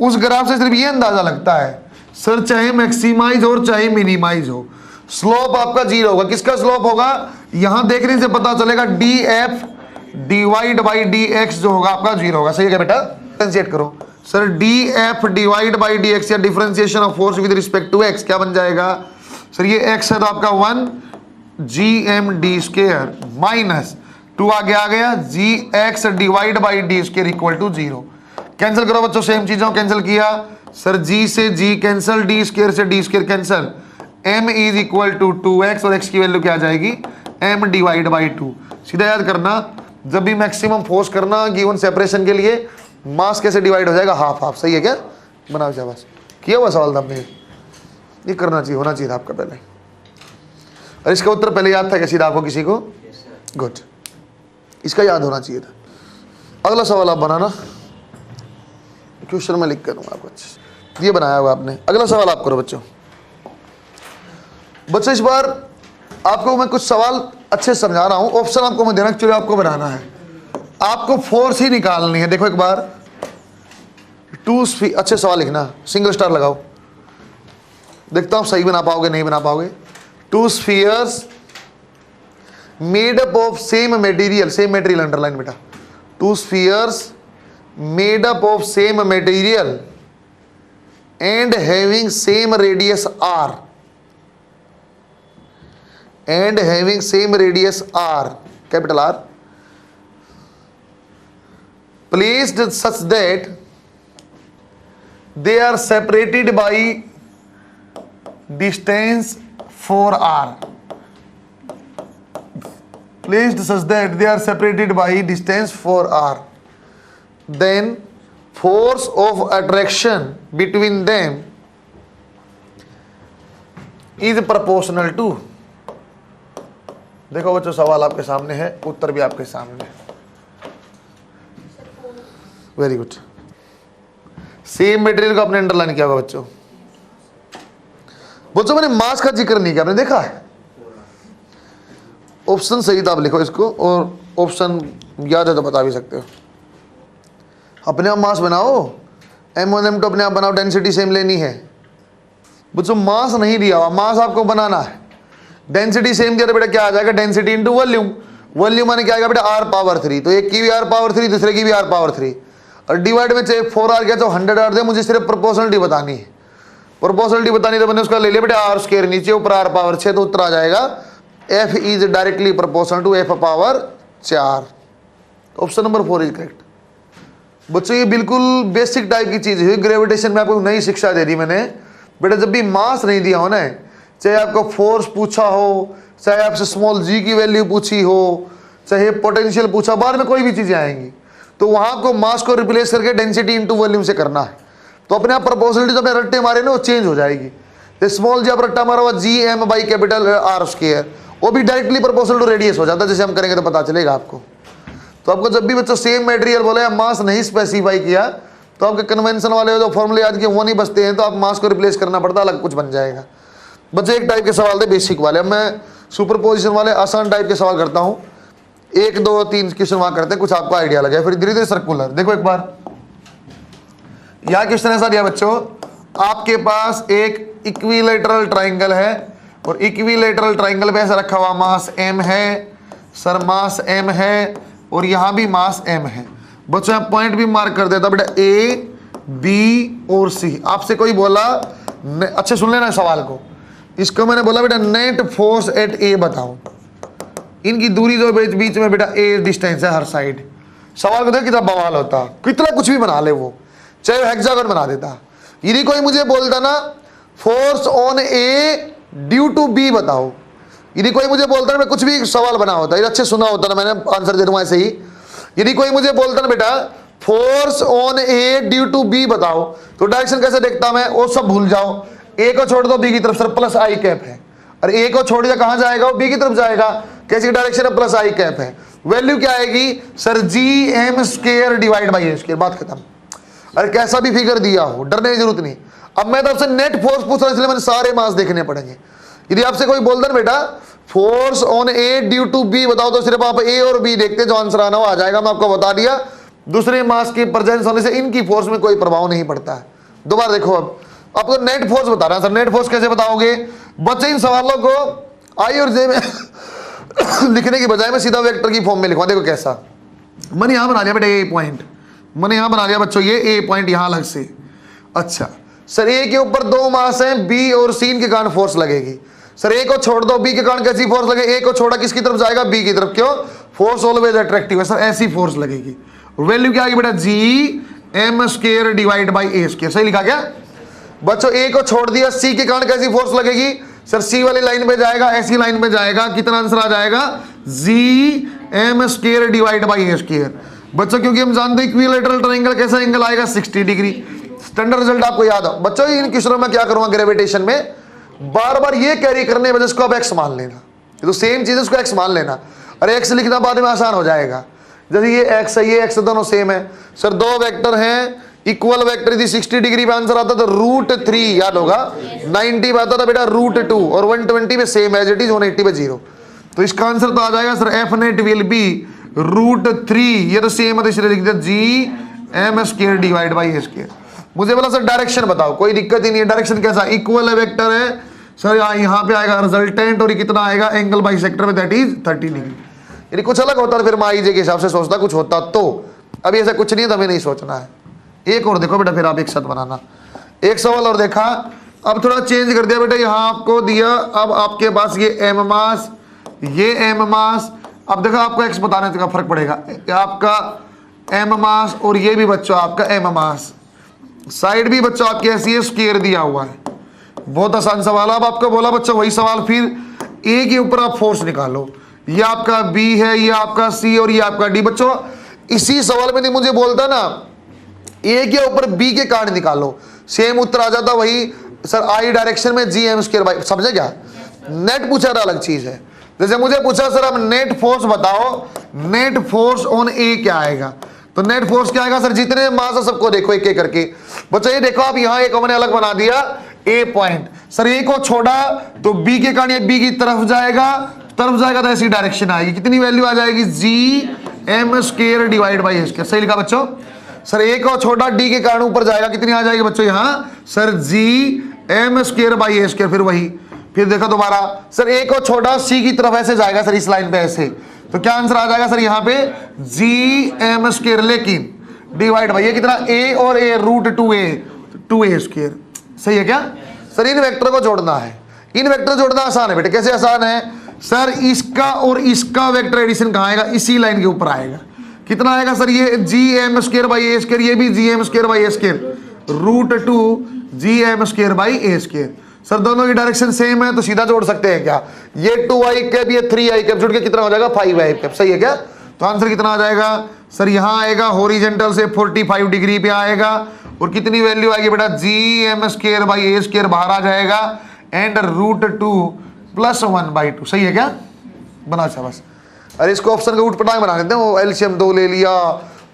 उस ग्राफ से सिर्फ ये अंदाजा लगता है सर चाहे मैक्सिमाइज और चाहे मिनिमाइज हो, स्लोप आपका 0 होगा। किसका स्लोप होगा? यहां देखने से पता चलेगा D f divide by d x जो होगा आपका 0 होगा। सही है क्या बेटा? डिफरेंशिएट करो sir, d f divide by d x या differentiation of force with respect to x क्या बन जाएगा? सर ये एक्स है तो आपका 1 G m d square minus 2 आगे आ गया G x divide by d square equal to 0। Cancel करो बच्चों, सेम चीजों कैंसिल किया सर, जी से जी कैंसिल, डी स्केयर से d square cancel, m is equal to 2x और x की वैल्यू क्या आ जाएगी m डिवाइड बाई 2। सीधा याद करना, जब भी मैक्सिमम फोर्स करना गिवन सेपरेशन के लिए मास कैसे डिवाइड हो जाएगा, हाफ हाफ। सही है क्या? बनाओ शाबाश, किया हुआ सवाल था आपने, ये करना चाहिए, होना चाहिए था आपका पहले। और इसका उत्तर पहले याद था क्या सीधा आपको किसी को? गुड, इसका याद होना चाहिए था। अगला सवाल आप बनाना, क्वेश्चन में लिख कर दूंगा आपको, ये बनाया हुआ आपने। अगला सवाल आप करो बच्चों। बच्चों इस बार आपको मैं कुछ सवाल अच्छे से समझा रहा हूं, ऑप्शन आपको मैं देना, एक्चुअली आपको बनाना है, आपको फोर्स ही निकालनी है। देखो एक बार, अच्छे सवाल लिखना, सिंगल स्टार लगाओ, देखता हूं सही बना पाओगे नहीं बना पाओगे। 2 spheres made up of same material, same material underline बेटा, 2 spheres made up of same material and having same radius r, and having same radius r, capital R, placed such that they are separated by distance 4r, placed such that they are separated by distance 4r, then force of attraction between them is proportional to। देखो बच्चों सवाल आपके सामने है, उत्तर भी आपके सामने है। वेरी गुड, सेम मटेरियल को आपने अंडरलाइन किया होगा बच्चों। बच्चों मैंने मास का जिक्र नहीं किया, आपने देखा है? ऑप्शन सही था, आप लिखो इसको, और ऑप्शन याद है तो बता भी सकते हो। अपने आप मास बनाओ, m1 m2 अपने आप बनाओ, डेंसिटी सेम लेनी है बच्चों। मास नहीं दिया हुआ, मास आपको बनाना है। डेंसिटी सेम दिया तो बेटा क्या आ जाएगा, डेंसिटी इनटू वॉल्यूम। वॉल्यूम माने क्या आएगा बेटा, r पावर 3, तो एक की भी r पावर 3, दूसरे की भी r पावर 3, और डिवाइड में चाहे 4r गया तो 100r दे, मुझे सिर्फ प्रोपोर्शनलिटी बतानी है। प्रोपोर्शनलिटी बतानी तो मैंने उसका ले लिया बेटा r स्क्वायर, नीचे ऊपर r पावर 6, तो उत्तर आ जाएगा f is directly proportional to f power 4। Option number 4 is correct. बच्चों ये बिल्कुल बेसिक टाइप की चीज है, ग्रेविटेशन में आपको नई शिक्षा दे दी मैंने बेटा। जब भी मास नहीं दिया हो ना, चाहे आपको फोर्स पूछा हो, चाहे आपसे स्मॉल जी की वैल्यू पूछी हो, चाहे पोटेंशियल पूछा, बाद में कोई भी चीजें आएंगी, तो वहां को मास को रिप्लेस करके डेंसिटी इनटू वॉल्यूम से करना है। तो अपने आप प्रोपोर्शनलिटी, तो अपने रट्टे मारे ना वो चेंज हो जाएगी। तो स्मॉल जी आप रट्टा मारा हुआ G M by capital R square, वो भी डायरेक्टली प्रोपोर्शनल टू रेडियस हो जाता है, जैसे हम करेंगे तो पता चलेगा आपको। तो आपको जब भी बच्चों सेम मटेरियल बोले या मास नहीं स्पेसिफाई किया, तो आपके कन्वेंशन वाले जो फॉर्मूले याद किए वो नहीं बचते हैं, तो आप मास को रिप्लेस करना पड़ता है, अलग कुछ बन जाएगा। बच्चे एक टाइप के सवाल थे बेसिक वाले, अब मैं सुपरपोजिशन वाले आसान टाइप के सवाल करता हूँ। 1 2 3 क्वेश्चन वहां करते हैं, कुछ आपको आइडिया लगे, फिर धीरे धीरे सर्कुलर। देखो एक बार यह क्वेश्चन ऐसा दिया बच्चों, आपके पास एक इक्विलेटरल ट्राइंगल है, और इक्विलेटरल ट्राइंगल पे ऐसा रखा हुआ मास m है सर, मास m है, और यहां भी मास m है। बच्चों पॉइंट भी मार्क कर देता बेटा, A B और C। आपसे कोई बोला, अच्छे सुन लेना सवाल को, इसको मैंने बोला बेटा नेट फोर्स एट A बताओ, इनकी दूरी जो बीच में बेटा A डिस्टेंस है हर साइड। सवाल को देखो कितना बवाल होता, कितना कुछ भी बना ले वो, चाहे हेक्सागन बना देता। यदि कोई मुझे बोलता ना force on A due to B बताओ, यदि कोई मुझे बोलता ना, मैं कुछ भी सवाल बना होता, ये अच्छे सुना होता ना, मैंने आंसर दे दूंगा ऐसे ही। यदि कोई मुझे बोलता ना बेटा force on A due to B बताओ, तो डायरेक्शन कैसे देखता मैं, वो सब भूल जाओ। ए को छोड़ दो, बी की तरफ सर प्लस आई कैप है, और ए को छोड़ दिया कहां जाएगा, वो बी की तरफ जाएगा। कैसी डायरेक्शन है, प्लस आई कैप है। वैल्यू क्या आएगी sir, G M square divide by A square, बात खत्म। अरे कैसा भी फिगर दिया हो, डरने की जरूरत नहीं। अब मैं तो आपसे नेट फोर्स पूछ रहा हूं, इसलिए मैंने सारे मास देखने पड़ेंगे। यदि आपसे कोई बोलता ना बेटा force on A due to B बताओ, तो सिर्फ आप ए और बी देखते, जो आंसर आना हो आ जाएगा। मैं आपको बता दिया, दूसरे मास की प्रेजेंस होने से इनकी फोर्स में कोई प्रभाव नहीं पड़ता है। दोबारा देखो, अब आपको नेट फोर्स बता रहा है सर, नेट फोर्स कैसे बताओगे बच्चे? इन सवालों को आई और जे में लिखने की बजाय मैं सीधा वेक्टर की फॉर्म में लिखवा। देखो कैसा, मैंने यहां बना लिया बेटा ए पॉइंट, मैंने यहां बना लिया बच्चों ये ए पॉइंट यहां अलग से। अच्छा सर, ए के ऊपर 2 मास हैं, बी और सी, के कारण फोर्स लगेगी। सर ए को छोड़ दो, बी के कारण कैसी फोर्स लगे, ए को छोड़ा किसकी तरफ जाएगा, बी की तरफ। क्यों, फोर्स ऑलवेज अट्रैक्टिव है सर, ऐसी फोर्स लगेगी। वैल्यू क्या आएगी बेटा, G M square divide by A square. सही लिखा क्या बच्चों, ए को छोड़ दिया, सी के कारण कैसी फोर्स लगेगी सर, सी वाली लाइन पे जाएगा, ऐसी लाइन पे जाएगा, कितना आंसर आ जाएगा, G M square divide by A square. बच्चों क्योंकि हम जानते हैं इक्विलैटरल ट्रायंगल कैसा एंगल आएगा, 60 डिग्री। स्टैंडर्ड रिजल्ट आपको याद हो बच्चों। इन क्वेश्चनों में क्या करूंगा, ग्रेविटेशन में बार बार ये कैरी करने वजह इसको अब एक्स मान लेना, ये तो सेम चीज है, इसको एक्स मान लेना, और एक्स लिखना बाद में आसान हो जाएगा। जैसे ये एक्स है, ये एक्स दोनों सेम है सर, दो वेक्टर हैं इक्वल वेक्टर, यदि 60 डिग्री पे आंसर आता तो √3 याद होगा, 90 पे आता था बेटा √2, और 120 पे सेम एज इट इज, 180 पे 0। तो इसका आंसर तो आ जाएगा sir F net will be √3, ये तो सेम है, तो इसलिए लिख दिया G M square divide by A square. मुझे बोला सर डायरेक्शन बताओ, कोई दिक्कत ही नहीं है, डायरेक्शन कैसा, इक्वल वेक्टर है सर, यहाँ पे आएगा रिजल्टेंट, और ये कितना आएगा, एंगल बाई सेक्टर में, दैट इज 30 डिग्री। यदि कुछ अलग होता तो फिर मैं आईजे के हिसाब से सोचता, कुछ होता तो, अभी ऐसा कुछ नहीं है तो हमें नहीं सोचना है। एक और देखो बेटा, फिर आप एक साथ बनाना, एक सवाल और देखा, अब थोड़ा चेंज कर दिया बेटा, यहाँ आपको दिया, अब आपके पास ये एम मास, ये एम मास, अब देखो आपको एक्स बताने का फर्क पड़ेगा, आपका एम मास और ये भी बच्चों आपका एम मास, साइड भी बच्चों आपकी ऐसी है, स्क्वायर दिया हुआ है, बहुत आसान सवाल। अब आपको बोला बच्चों वही सवाल, फिर ए के ऊपर आप फोर्स निकालो, ये आपका बी है, ये आपका सी और ये आपका डी। बच्चों इसी सवाल में नहीं मुझे बोलता ना, ए के ऊपर बी के कारण निकालो, सेम उत्तर आ जाता वही सर, आई डायरेक्शन में जी एम स्क्वायर बाई, समझे क्या, नेट पूछा था अलग चीज है। जैसे मुझे पूछा सर अब नेट फोर्स बताओ, नेट फोर्स ऑन ए क्या आएगा, तो नेट फोर्स क्या आएगा सर, जितने मास है सबको देखो एक एक करके। बच्चों ये देखो आप, यहाँ एक हमने अलग बना दिया ए पॉइंट, सर ए को छोड़ा तो बी के कारण ये बी की तरफ जाएगा तो ऐसी डायरेक्शन आएगी, कितनी वैल्यू आ जाएगी, G M square divide by A square. सही लिखा बच्चों, सर ए को छोड़ा डी के कारण ऊपर जाएगा, कितनी आ जाएगी बच्चों यहाँ sir, G M square by A square. फिर वही, फिर देखो दोबारा, सर ए को छोड़ा सी की तरफ ऐसे जाएगा सर, इस लाइन पे ऐसे, तो क्या आंसर आ जाएगा सर यहाँ पे, जी एम स्क्वायर, लेकिन डिवाइड बाई ये कितना, ए और ए √2a स्क्वायर। सही है क्या सर, इन वेक्टर को जोड़ना है, इन वेक्टर जोड़ना आसान है बेटे। कैसे आसान है सर, इसका और इसका वेक्टर एडिशन कहाँ आएगा, इसी लाइन के ऊपर आएगा, कितना आएगा सर, ये G M square by A square, ये भी G M square by A square, √2 G M square by A square. Sir दोनों की डायरेक्शन सेम है तो सीधा जोड़ सकते हैं क्या, ये 2i कैप, ये 3i कैप, जुड़ के कितना हो जाएगा, 5i कैप। सही है क्या, तो आंसर कितना आ जाएगा सर, यहाँ आएगा हॉरिजॉन्टल से 45 डिग्री पे आएगा, और कितनी वैल्यू आएगी बेटा, G M square by A square बाहर आ जाएगा, एंड √2 + 1/2। सही है क्या, बना अच्छा बस। अरे इसको ऑप्शन का उठपटांग बना देते हैं, वो एलसीएम 2 ले लिया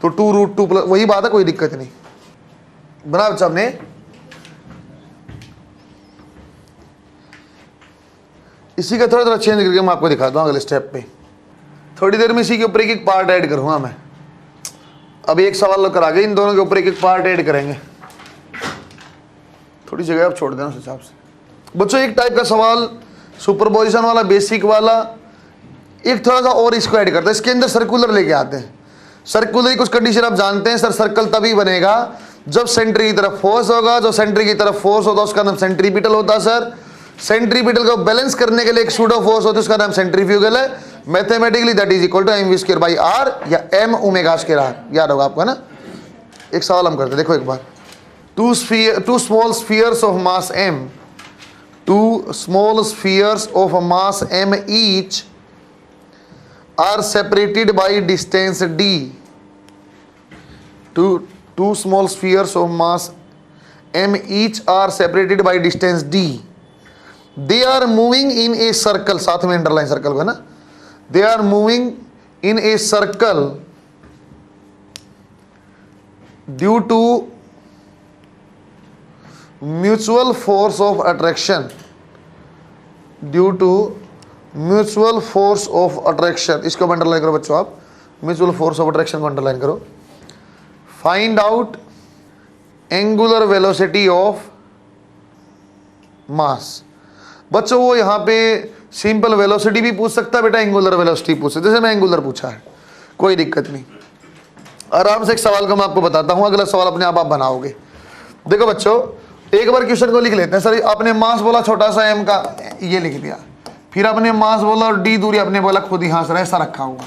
तो 2√2 वही बात है, कोई दिक्कत नहीं। बना बच्चा आपने, इसी का थोड़ा थोड़ा चेंज करके मैं आपको दिखाता हूँ अगले स्टेप पे। थोड़ी देर में इसी के ऊपर एक पार्ट ऐड करूँगा मैं। अब एक सवाल लोग करा के इन दोनों के ऊपर एक पार्ट ऐड करेंगे, थोड़ी जगह आप छोड़ देना उस हिसाब से। बच्चों एक टाइप का सवाल सुपरपोजिशन वाला, बेसिक वाला, एक थोड़ा सा और इसको ऐड करते हैं, इसके अंदर सर्कुलर लेके आते हैं। सर्कुलर की कुछ कंडीशन आप जानते हैं सर, सर्कल तभी बनेगा जब सेंटर की तरफ फोर्स होगा, जो सेंटर की तरफ फोर्स होता है उसका नाम सेंट्रीपिटल होता है सर। सेंट्रीपिटल को बैलेंस करने के लिए एक सूडो फोर्स होती है, उसका नाम सेंट्रीफ्यूगल है। Mathematically that is equal to mv² by r या m ω²r, याद होगा आपको है ना। एक सवाल हम करते हैं, देखो एक बार, two small spheres of mass m, two small spheres of mass m each are separated by distance d. Two small spheres of mass m each are separated by distance d. They are moving in a circle, साथ में underline circle को है ना, they are moving in a circle due to mutual force of attraction, due to mutual force of attraction। इसको underline करो बच्चों आप, mutual force of attraction को अंडरलाइन करो। Find out angular velocity of mass। बच्चों वो यहाँ पे सिंपल वेलोसिटी भी पूछ सकता है बेटा, एंगुलर वेलोसिटी पूछ सकता है, जैसे मैं एंगुलर पूछा है, कोई दिक्कत नहीं। आराम से एक सवाल को मैं आपको बताता हूँ, अगला सवाल अपने आप बनाओगे। देखो बच्चों, एक बार क्वेश्चन को लिख लेते हैं। सर आपने मास बोला छोटा सा m का, ये लिख दिया, फिर आपने मास बोला और d दूरी आपने बोला खुद यहाँ से ऐसा रखा हुआ।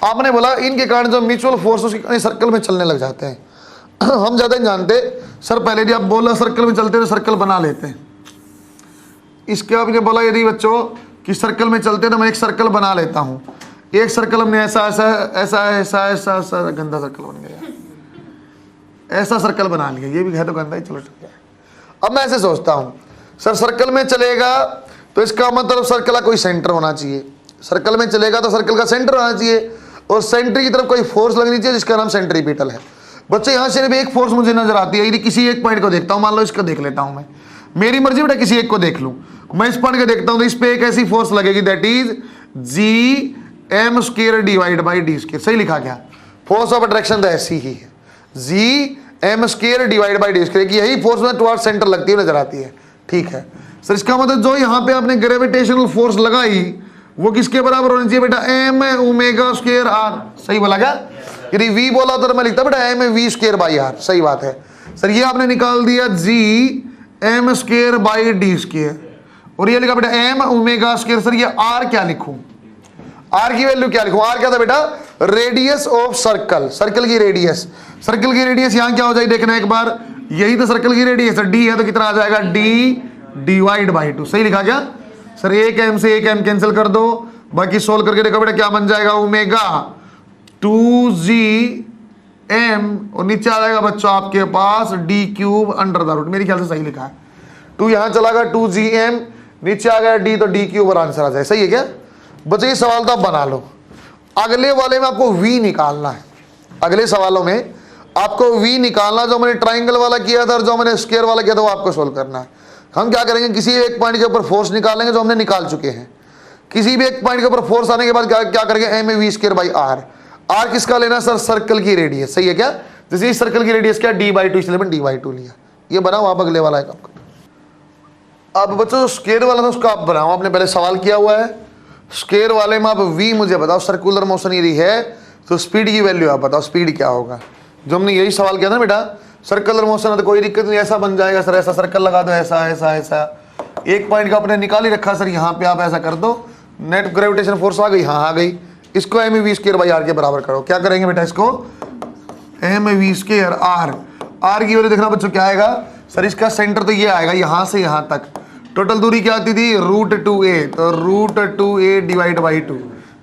आपने बोला इनके कारण जो म्यूचुअल फोर्स उसके कारण सर्कल में चलने लग जाते हैं। हम ज्यादा नहीं जानते सर, पहले यदि आप बोला सर्कल में चलते तो सर्कल बना लेते हैं। इसके आपने बोला यदि बच्चों कि सर्कल में चलते तो मैं एक सर्कल बना लेता हूँ। एक सर्कल हमने ऐसा ऐसा ऐसा ऐसा ऐसा ऐसा गंदा सर्कल बन गया, ऐसा सर्कल बना लिया, ये भी है तो गंदा ही, चलो ठीक है। अब मैं ऐसे सोचता हूँ सर सर्कल में चलेगा तो इसका मतलब सर्कल का कोई सेंटर होना चाहिए, सर्कल में चलेगा तो सर्कल का सेंटर होना चाहिए और सेंटर की तरफ कोई फोर्स लगनी चाहिए जिसका नाम सेंट्रीपिटल है। बच्चे यहाँ सिर्फ एक फोर्स मुझे नजर आती है, यदि किसी एक पॉइंट को देखता हूँ, मान लो इसको देख लेता हूँ मैं, मेरी मर्जी बेटा किसी एक को देख लूँ, मैं इस पॉइंट को देखता हूँ तो इस पे एक ऐसी फोर्स लगेगी that is G M square divide by D square. सही लिखा क्या? फोर्स ऑफ अट्रैक्शन तो ऐसी ही है, G M square divide by D square, यही फोर्स में टुवर्ड सेंटर लगती है नजर आती है। ठीक है सर, इसका मतलब जो यहाँ पे आपने ग्रेविटेशनल फोर्स लगाई वो किसके बराबर होनी चाहिए बेटा? M omega square R. सही बोला क्या? यदि v बोला तो मैं लिखता बेटा M V square by R. सही बात है सर, ये आपने निकाल दिया G M square by D square और ये लिखा बेटा एम ओमेगा स्क्वायर। सर ये आर क्या लिखूं? आर की वैल्यू क्या लिखूं? आर क्या था बेटा? रेडियस ऑफ सर्कल, सर्कल की रेडियस। सर्कल की रेडियस यहां क्या हो जाएगी देखना एक बार, यही तो सर्कल की रेडियस है, डी है तो कितना आ जाएगा? D divide by 2। सही लिखा क्या सर? एक एम से एक एम कैंसिल कर दो, बाकी सोल्व करके देखो बेटा क्या बन जाएगा? ओमेगा 2g m और नीचे आ जाएगा बच्चों आपके पास d cube under the root. मेरे ख्याल से सही लिखा है, 2 यहां चला गया 2g m, नीचे आ गया d तो d क्यूब और आंसर आ जाए। सही है क्या बच्चों? ये सवाल तो आप बना लो। अगले वाले में आपको v निकालना है, अगले सवालों में आपको v निकालना, जो मैंने ट्राइंगल वाला किया था और जो मैंने स्क्वायर वाला किया था वो आपको सोल्व करना है। हम क्या करेंगे, किसी एक पॉइंट के ऊपर फोर्स निकालेंगे जो हमने निकाल चुके हैं, किसी भी एक पॉइंट के ऊपर फोर्स आने के बाद क्या करेंगे? M V square by R. R किसका लेना सर? सर्कल की रेडियस। सही है क्या? जैसे इस सर्कल की रेडियस क्या? डी बाई 2, इसलिए मैंने डी बाई 2 लिया। ये बनाओ आप, अगले वाला है आपका। अब बच्चों जो स्क्वायर वाला था उसका आप बनाओ, आपने पहले सवाल किया हुआ है। स्क्वायर वाले में आप वी मुझे बताओ, सर्कुलर मोशन यदि है तो स्पीड की वैल्यू आप बताओ, स्पीड क्या होगा? जो हमने यही सवाल किया था बेटा, सर्कुलर मोशन है तो कोई दिक्कत नहीं, ऐसा बन जाएगा सर, ऐसा सर्कल लगा दो, ऐसा ऐसा ऐसा, एक पॉइंट का आपने निकाल ही रखा सर, यहाँ पे आप ऐसा कर दो, नेट ग्रेविटेशन फोर्स आ गई, हाँ आ गई। इसको M V square by R के बराबर करो। क्या करेंगे बेटा? इसको M V square R, R की वैल्यू देखना बच्चों क्या आएगा सर? इसका सेंटर तो ये आएगा, यहाँ से यहाँ तक टोटल दूरी क्या आती थी? √2a, तो √2a डिवाइड बाई 2।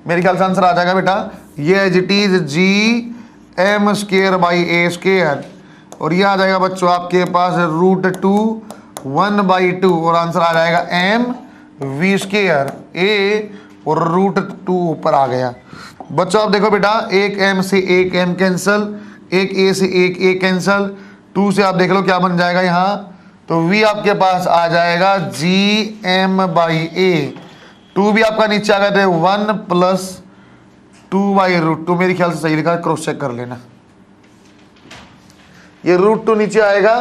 मेरे ख्याल से आंसर आ जाएगा बेटा, ये as it is G M square by A square और ये आ जाएगा बच्चों आपके पास √2 1 बाई 2 और आंसर आ जाएगा एम वी स्क्वायर ए और √2 ऊपर आ गया। बच्चों आप देखो बेटा, एक m से एक m कैंसल, एक a से एक a कैंसल, 2 से आप देख लो क्या बन जाएगा यहाँ, तो v आपके पास आ जाएगा जी एम बाई ए। 2 भी आपका नीचे आ गया था 1 प्लस 2 बाई √2। मेरे ख्याल से सही लिखा है, क्रॉस चेक कर लेना। ये √2 नीचे आएगा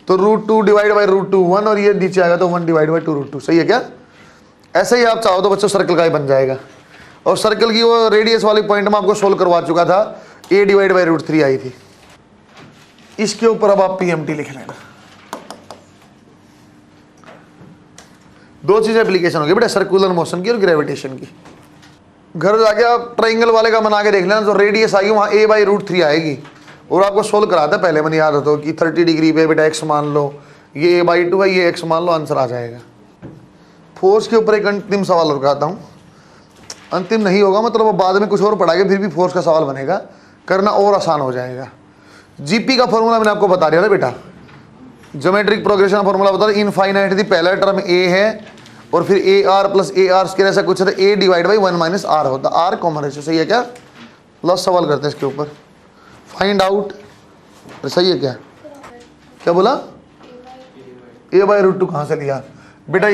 तो √2 डिवाइड बाई √2 1 और ये नीचे आएगा तो 1 डिवाइड बाई 2√2। सही है क्या? ऐसे ही आप चाहो तो बच्चों सर्कल का ही बन जाएगा। और सर्कल की वो रेडियस वाली पॉइंट में आपको सोल्व करवा चुका था, a डिवाइड बाई √3 आई थी। इसके ऊपर अब आप PMT लिख लेना। 2 चीजें एप्लीकेशन होगी बेटा, सर्कुलर मोशन की और ग्रेविटेशन की। घर जाके आप ट्राइंगल वाले का बना के देख लेना, जो रेडियस आएगी वहां a बाई √3 आएगी और आपको सोल्व कराता पहले मैंने याद हो कि 30 डिग्री पे बेटा x मान लो, ये a बाई 2 है, ये x मान लो, आंसर आ जाएगा। फोर्स के ऊपर एक अंतिम सवाल और कराता हूँ, अंतिम नहीं होगा मतलब बाद में कुछ और पढ़ाएंगे, फिर भी फोर्स का सवाल बनेगा, करना और आसान हो जाएगा। जीपी का फॉर्मूला मैंने आपको बता दिया था बेटा, ज्योमेट्रिक प्रोग्रेशन फॉर्मूला बता रहा, इनफाइनाइट थी, पहला टर्म a है और फिर A R plus A R square ऐसा कुछ है, तो a divide by 1 minus R होता, आर कॉमन रेशियो। सही है क्या? लास्ट सवाल करते हैं इसके ऊपर, फाइंड आउट। सही है क्या? क्या बोला? a बाई √2 कहाँ से लिया बेटा?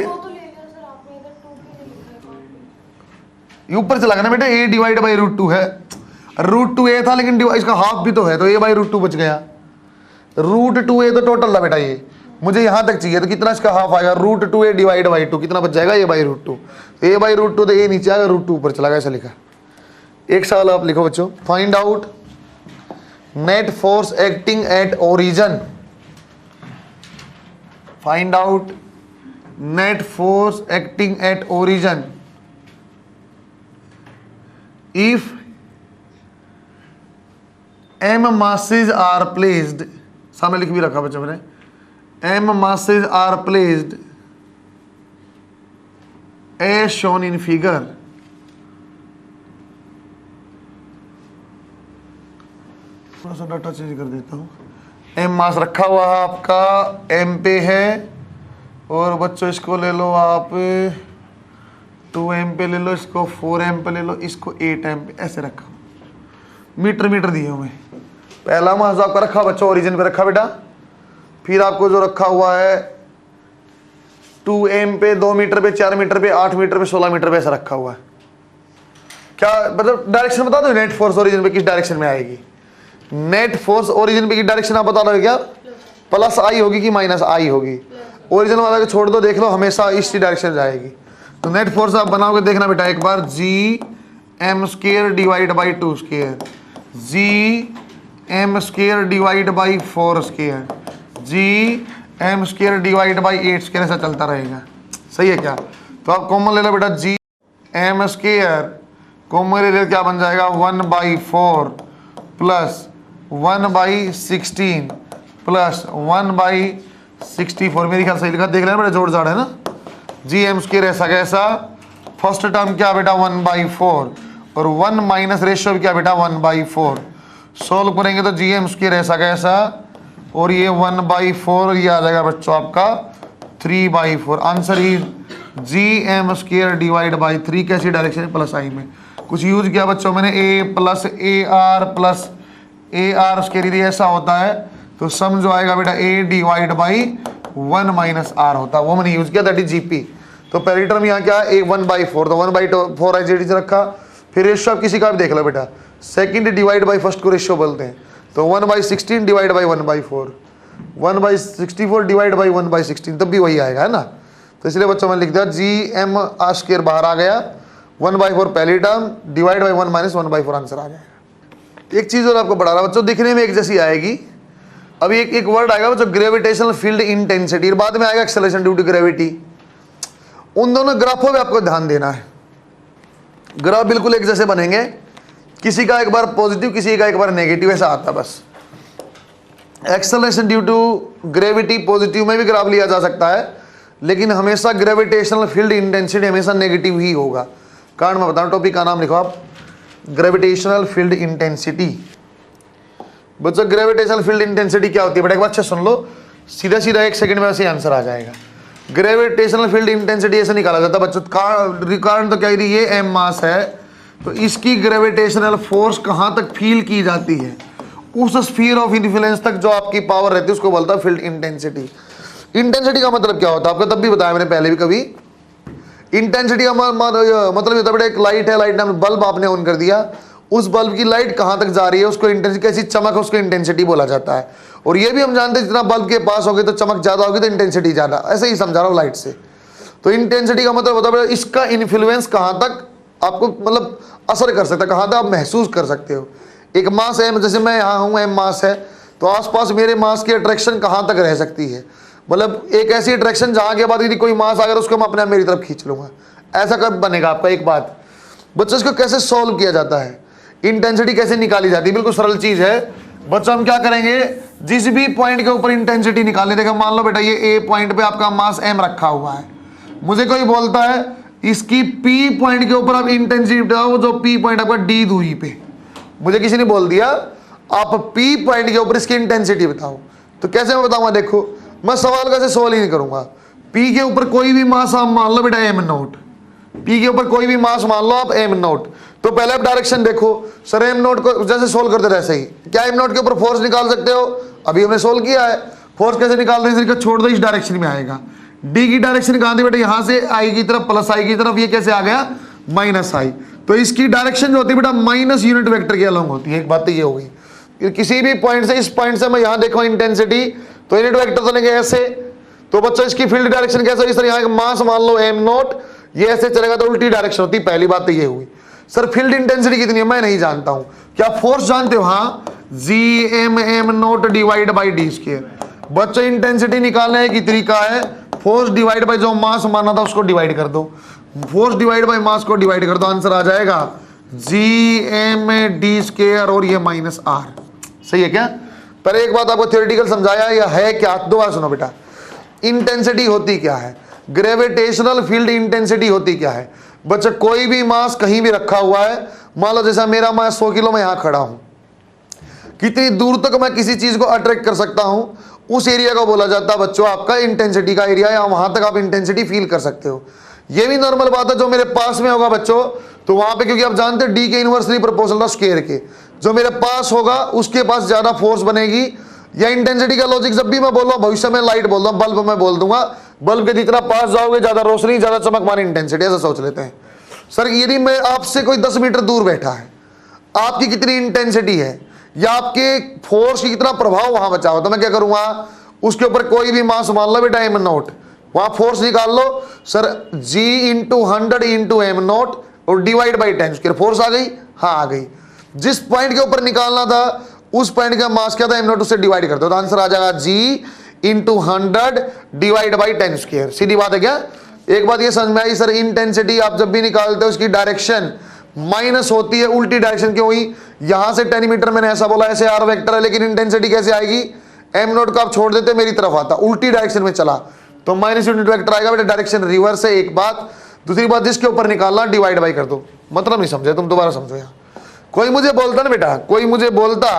ऊपर चला गया ना बेटा, a डिवाइड बाई √2 है, √2a था लेकिन इसका हाफ भी तो है, तो a बाई √2 बच गया। √2a तो टोटल था बेटा, ये मुझे यहां तक चाहिए, तो कितना इसका हाफ आएगा? √2a डिवाइड बाई 2 कितना बच जाएगा? a by √2। a बाई √2 तो a नीचे आएगा, √2 ऊपर चला गया, ऐसा लिखा। एक सवाल आप लिखो बच्चों, find out net force acting at origin find out net force acting at origin if m masses are placed, सामने लिख भी रखा बच्चों मैंने, m masses are placed as shown in figure, थोड़ा सा डाटा चेंज कर देता हूँ। m मास रखा हुआ है आपका m पे है, और बच्चों इसको ले लो आप 2m पे ले लो, इसको 4m पे ले लो, इसको 8m पे, ऐसे रखा मीटर मीटर दिए हुए। पहला मास आपका रखा बच्चों ओरिजिन पे रखा बेटा, फिर आपको जो रखा हुआ है 2m पे, 2 मीटर पे, 4 मीटर पे, 8 मीटर पे, 16 मीटर पे ऐसा रखा हुआ है। क्या मतलब डायरेक्शन बता दो, नेट फोर्स ओरिजिन पे किस डायरेक्शन में आएगी? नेट फोर्स ओरिजिन पे की डायरेक्शन आप बता रहे हो क्या? प्लस आई होगी कि माइनस आई होगी? ओरिजिन वाला को छोड़ दो, देख लो हमेशा इसी डायरेक्शन जाएगी। तो नेट फोर्स आप बनाओगे, देखना बेटा एक बार, G M square divide by 2 square, G M square divide by 4 square, G M square divide by 8 square, ऐसा चलता रहेगा। सही है क्या? तो आप कॉमन ले लो बेटा, जी एम स्क्वायर कॉमन ले लो, क्या बन जाएगा 1/4 प्लस 1/16 प्लस 1/64। मेरी ख्याल सही लिखा, देख लेना बेटा, जोड़ जाड़ है ना। जी एम स्क्वायर ऐसा कैसा, फर्स्ट टर्म क्या बेटा 1/4 और 1 माइनस रेशियो क्या बेटा 1/4। सोल्व करेंगे तो जी एम स्क्वायर ऐसा कैसा, और ये 1/4, ये आ जाएगा बच्चों आपका 3/4। आंसर ही G M square divide by 3। कैसी डायरेक्शन? प्लस आई में। कुछ यूज किया बच्चों मैंने, ए प्लस ए आर स्क्वायर, यदि ऐसा होता है तो सम जो आएगा बेटा ए डिवाइड बाई 1 माइनस आर होता है, वो मैंने यूज किया, दैट इज जीपी। तो पहली टर्म यहाँ क्या है, ए 1/4, तो 1/4 एज रखा। फिर रेशियो आप किसी का भी देख लो बेटा, सेकंड डिवाइड बाई फर्स्ट को रेशियो बोलते हैं, तो 1/16 डिवाइड बाई 1/4, 1/64 डिवाइड बाई 1/16, तब भी वही आएगा, है ना। तो इसलिए बच्चों मैंने लिख दिया जी एम आर स्क्वायर बाहर आ गया, 1/4 पहली term divide by 1 minus 1/4 answer आ जाएगा। एक चीज और आपको बढ़ा रहा बच्चों, दिखने में एक जैसी आएगी। अभी एक वर्ड आएगा बच्चों, ग्रेविटेशनल फील्ड इंटेंसिटी, और बाद में आएगा एक्सेलरेशन ड्यू टू ग्रेविटी। उन दोनों ग्राफों पे आपको ध्यान देना है। ग्राफ बिल्कुल एक जैसे बनेंगे, किसी का एक बार पॉजिटिव, किसी का एक बार नेगेटिव, ऐसा आता बस। Acceleration due to gravity positive में भी ग्राफ लिया जा सकता है, लेकिन हमेशा ग्रेविटेशनल फील्ड इंटेंसिटी हमेशा नेगेटिव ही होगा। कारण मैं बताऊं, टॉपिक का नाम लिखो आप, ग्रेविटेशनल फील्ड इंटेंसिटी। बच्चों ग्रेविटेशनल फील्ड इंटेंसिटी क्या होती है बेटा, एक बार अच्छा सुन लो, सीधा सीधा 1 सेकंड में वैसे आंसर आ जाएगा। ग्रेविटेशनल फील्ड इंटेंसिटी ऐसे निकाला जाता है बच्चों, कारण तो क्या है, ये एम मास है, तो इसकी ग्रेविटेशनल फोर्स कहाँ तक फील की जाती है, उस स्फीयर ऑफ इन्फ्लुएंस तक जो आपकी पावर रहती है, उसको बोलता है फील्ड इंटेंसिटी। इंटेंसिटी का मतलब क्या होता है आपको तब भी बताया मैंने पहले भी कभी। इंटेंसिटी का मतलब होता है बेटा, एक लाइट है, लाइट ने बल्ब आपने ऑन कर दिया, उस बल्ब की लाइट कहाँ तक जा रही है, उसको इंटेंसिटी, कैसी चमक है उसको इंटेंसिटी बोला जाता है। और ये भी हम जानते हैं जितना बल्ब के पास होगी तो चमक ज्यादा होगी तो इंटेंसिटी ज्यादा, ऐसे ही समझा रहा हूँ लाइट से। तो इंटेंसिटी का मतलब होता है इसका इन्फ्लुएंस कहाँ तक आपको मतलब असर कर सकता है, कहाँ तक आप महसूस कर सकते हो। एक मास है, जैसे मैं यहाँ हूँ, एम मास है, तो आसपास मेरे मास की अट्रैक्शन कहाँ तक रह सकती है, मतलब एक ऐसी अट्रैक्शन जहाँ के बाद यदि कोई मास अगर उसको मैं अपने मेरी तरफ खींच लूँगा, ऐसा कब बनेगा आपका। एक बात बच्चों, इसको कैसे सॉल्व किया जाता है, इंटेंसिटी कैसे निकाली जाती है, बिल्कुल सरल चीज है बच्चों। हम क्या करेंगे, जिस भी पॉइंट के ऊपर इंटेंसिटी निकालने देगा, मान लो बेटा ये ए पॉइंट पे आपका मास एम रखा हुआ है, मुझे कोई बोलता है इसकी पी पॉइंट के ऊपर आप इंटेंसिटी बताओ, जो पी पॉइंट आपका डी दूरी पे, मुझे किसी ने बोल दिया आप पी पॉइंट के ऊपर इसकी इंटेंसिटी बताओ, तो कैसे मैं बताऊंगा। देखो मैं सवाल कैसे सॉल्व ही नहीं करूंगा। पी के ऊपर कोई भी मास आप मान लो बेटा एम नोट, पी के ऊपर कोई भी मास मान लो आप एम नोट, तो पहले आप डायरेक्शन देखो सर, एम नोट को जैसे सोल्व करते रहे सही, क्या एम नोट के ऊपर फोर्स निकाल सकते हो, अभी हमने सोल्व किया है। फोर्स कैसे निकाल रहे हैं, छोड़ दो, इस डायरेक्शन में आएगा। डी की डायरेक्शन कहां थी बेटा, यहां से आई की तरफ, प्लस आई की तरफ, ये कैसे आ गया माइनस आई, तो इसकी डायरेक्शन जो होती है बेटा माइनस यूनिट वेक्टर के अलॉन्ग होती है। एक बात तो ये हो गई, किसी भी पॉइंट से, इस पॉइंट से मैं यहां देखो इंटेंसिटी, तो यूनिट वेक्टर चलेंगे ऐसे, तो बच्चों इसकी फील्ड डायरेक्शन कैसे, इस तरह यहाँ मास मान लो एम नोट, ये ऐसे चलेगा तो उल्टी डायरेक्शन होती। पहली बात तो ये हुई। सर फील्ड इंटेंसिटी कितनी है, मैं नहीं जानता हूं। क्या फोर्स जानते हो, हाँ, G M M naught divide by D square, बच्चों इंटेंसिटी निकालने की तरीका है, फोर्स डिवाइड बाय जो मास माना था उसको डिवाइड कर दो, फोर्स डिवाइड बाय मास को डिवाइड कर दो, आंसर आ जाएगा Gm/d², और ये -r। सही है क्या? पर एक बात आपको थ्योरेटिकल समझाया, यह है क्या, दोबारा सुनो बेटा। इंटेंसिटी होती क्या है, ग्रेविटेशनल फील्ड इंटेंसिटी होती क्या है? बच्चा कोई भी मास कहीं भी रखा हुआ है, मान लो जैसा मेरा मास 100 किलो, मैं यहां खड़ा हूं, कितनी दूर तक मैं किसी चीज को अट्रैक्ट कर सकता हूं, उस एरिया को बोला जाता है बच्चों आपका इंटेंसिटी का एरिया, या वहां तक आप इंटेंसिटी फील कर सकते हो। ये भी नॉर्मल बात है, जो मेरे पास में होगा बच्चों, तो वहां पे क्योंकि आप जानते हैं डी के इनवर्सली प्रोपोर्शनल स्क्वायर के, जो मेरे पास होगा उसके पास ज्यादा फोर्स बनेगी। या इंटेंसिटी का लॉजिक जब भी मैं बोल रहा हूं, भविष्य में लाइट बोल रहा हूं, बल्ब में बोल दूंगा, बल्ब के जितना पास जाओगे ज्यादा रोशनी, ज्यादा चमक, मानी इंटेंसिटी, ऐसा सोच लेते हैं। सर यदि मैं आपसे कोई 10 मीटर दूर बैठा है, आपकी कितनी इंटेंसिटी है या आपके फोर्स की कितना प्रभाव वहां बचा हो, तो मैं क्या करूंगा, उसके ऊपर कोई भी मास मान लो बेटा m0, वहां फोर्स निकाल लो सर, G × 100 × m0 और डिवाइड बाई 10², फोर्स आ गई, हाँ आ गई। जिस पॉइंट के ऊपर निकालना था उस पॉइंट का मास क्या था, m0, उससे डिवाइड कर दो, तो आंसर आ जाएगा G × 100 डिवाइड बाई 10²। सीधी बात है क्या? एक बात ये समझ में आई सर, इंटेंसिटी आप जब भी निकालते हो उसकी डायरेक्शन माइनस होती है, उल्टी डायरेक्शन क्यों हुई, यहां से 10 मीटर मैंने ऐसा बोला, ऐसे r वेक्टर है, लेकिन इंटेंसिटी कैसे आएगी, m0 को आप छोड़ देते मेरी तरफ आता, उल्टी डायरेक्शन में चला तो माइनस यूनिट वेक्टर आएगा बेटा, डायरेक्शन रिवर्स है, एक बात। दूसरी बात, जिसके ऊपर निकालना डिवाइड बाई कर दो, मतलब नहीं समझे तुम, दोबारा समझो। यहाँ कोई मुझे बोलता ना बेटा, कोई मुझे बोलता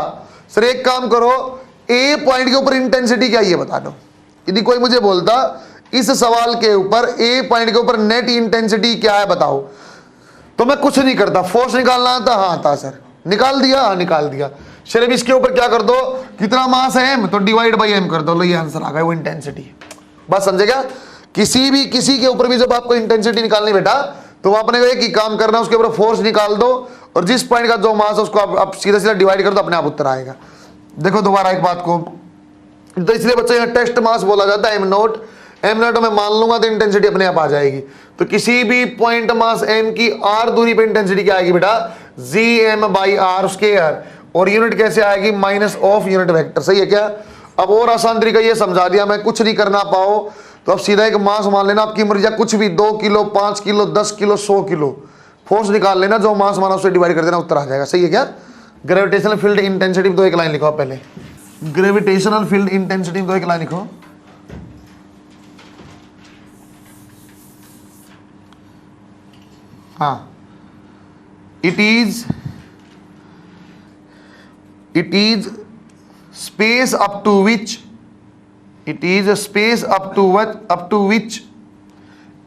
सर एक काम करो, ए पॉइंट के ऊपर इंटेंसिटी क्या ये बता दो, यदि कोई मुझे बोलता इस सवाल के ऊपर ए पॉइंट के ऊपर नेट इंटेंसिटी क्या है बताओ, तो मैं कुछ नहीं करता, फोर्स निकालना था, हाँ था सर, निकाल दिया, हाँ निकाल दिया। सिर्फ इसके ऊपर क्या कर दो, कितना मास है m, तो डिवाइड बाई m कर दो, लो ये आंसर आ गया, वो इंटेंसिटी। बस समझे क्या? किसी के ऊपर भी जब आपको इंटेंसिटी निकालनी बेटा, तो आपने एक ही काम करना, उसके ऊपर फोर्स निकाल दो और जिस पॉइंट का जो मास है उसको आप सीधा सीधा डिवाइड कर दो, अपने आप उत्तर आएगा। देखो दोबारा एक बात को, तो इसलिए बच्चे यहाँ टेस्ट मास बोला जाता है m0 में मान लूंगा तो इंटेंसिटी अपने आप आ जाएगी। तो किसी भी पॉइंट मास m की r दूरी पे इंटेंसिटी क्या आएगी बेटा, Gm/r², और यूनिट कैसे आएगी, माइनस ऑफ यूनिट वेक्टर। सही है क्या? अब और आसान तरीका ये समझा दिया, मैं कुछ नहीं करना पाओ तो अब सीधा एक मास मान लेना, आपकी मर्जी, कुछ भी 2 kilo 5 kilo 10 kilo 100 kilo, force निकाल लेना, जो मास माना उससे डिवाइड कर देना, उत्तर आ जाएगा। सही है क्या? ग्रेविटेशनल फील्ड इंटेंसिटी में तो एक लाइन लिखो पहले, ग्रेविटेशनल फील्ड इंटेंसिटी में तो एक लाइन लिखो, हाँ, it is space up to which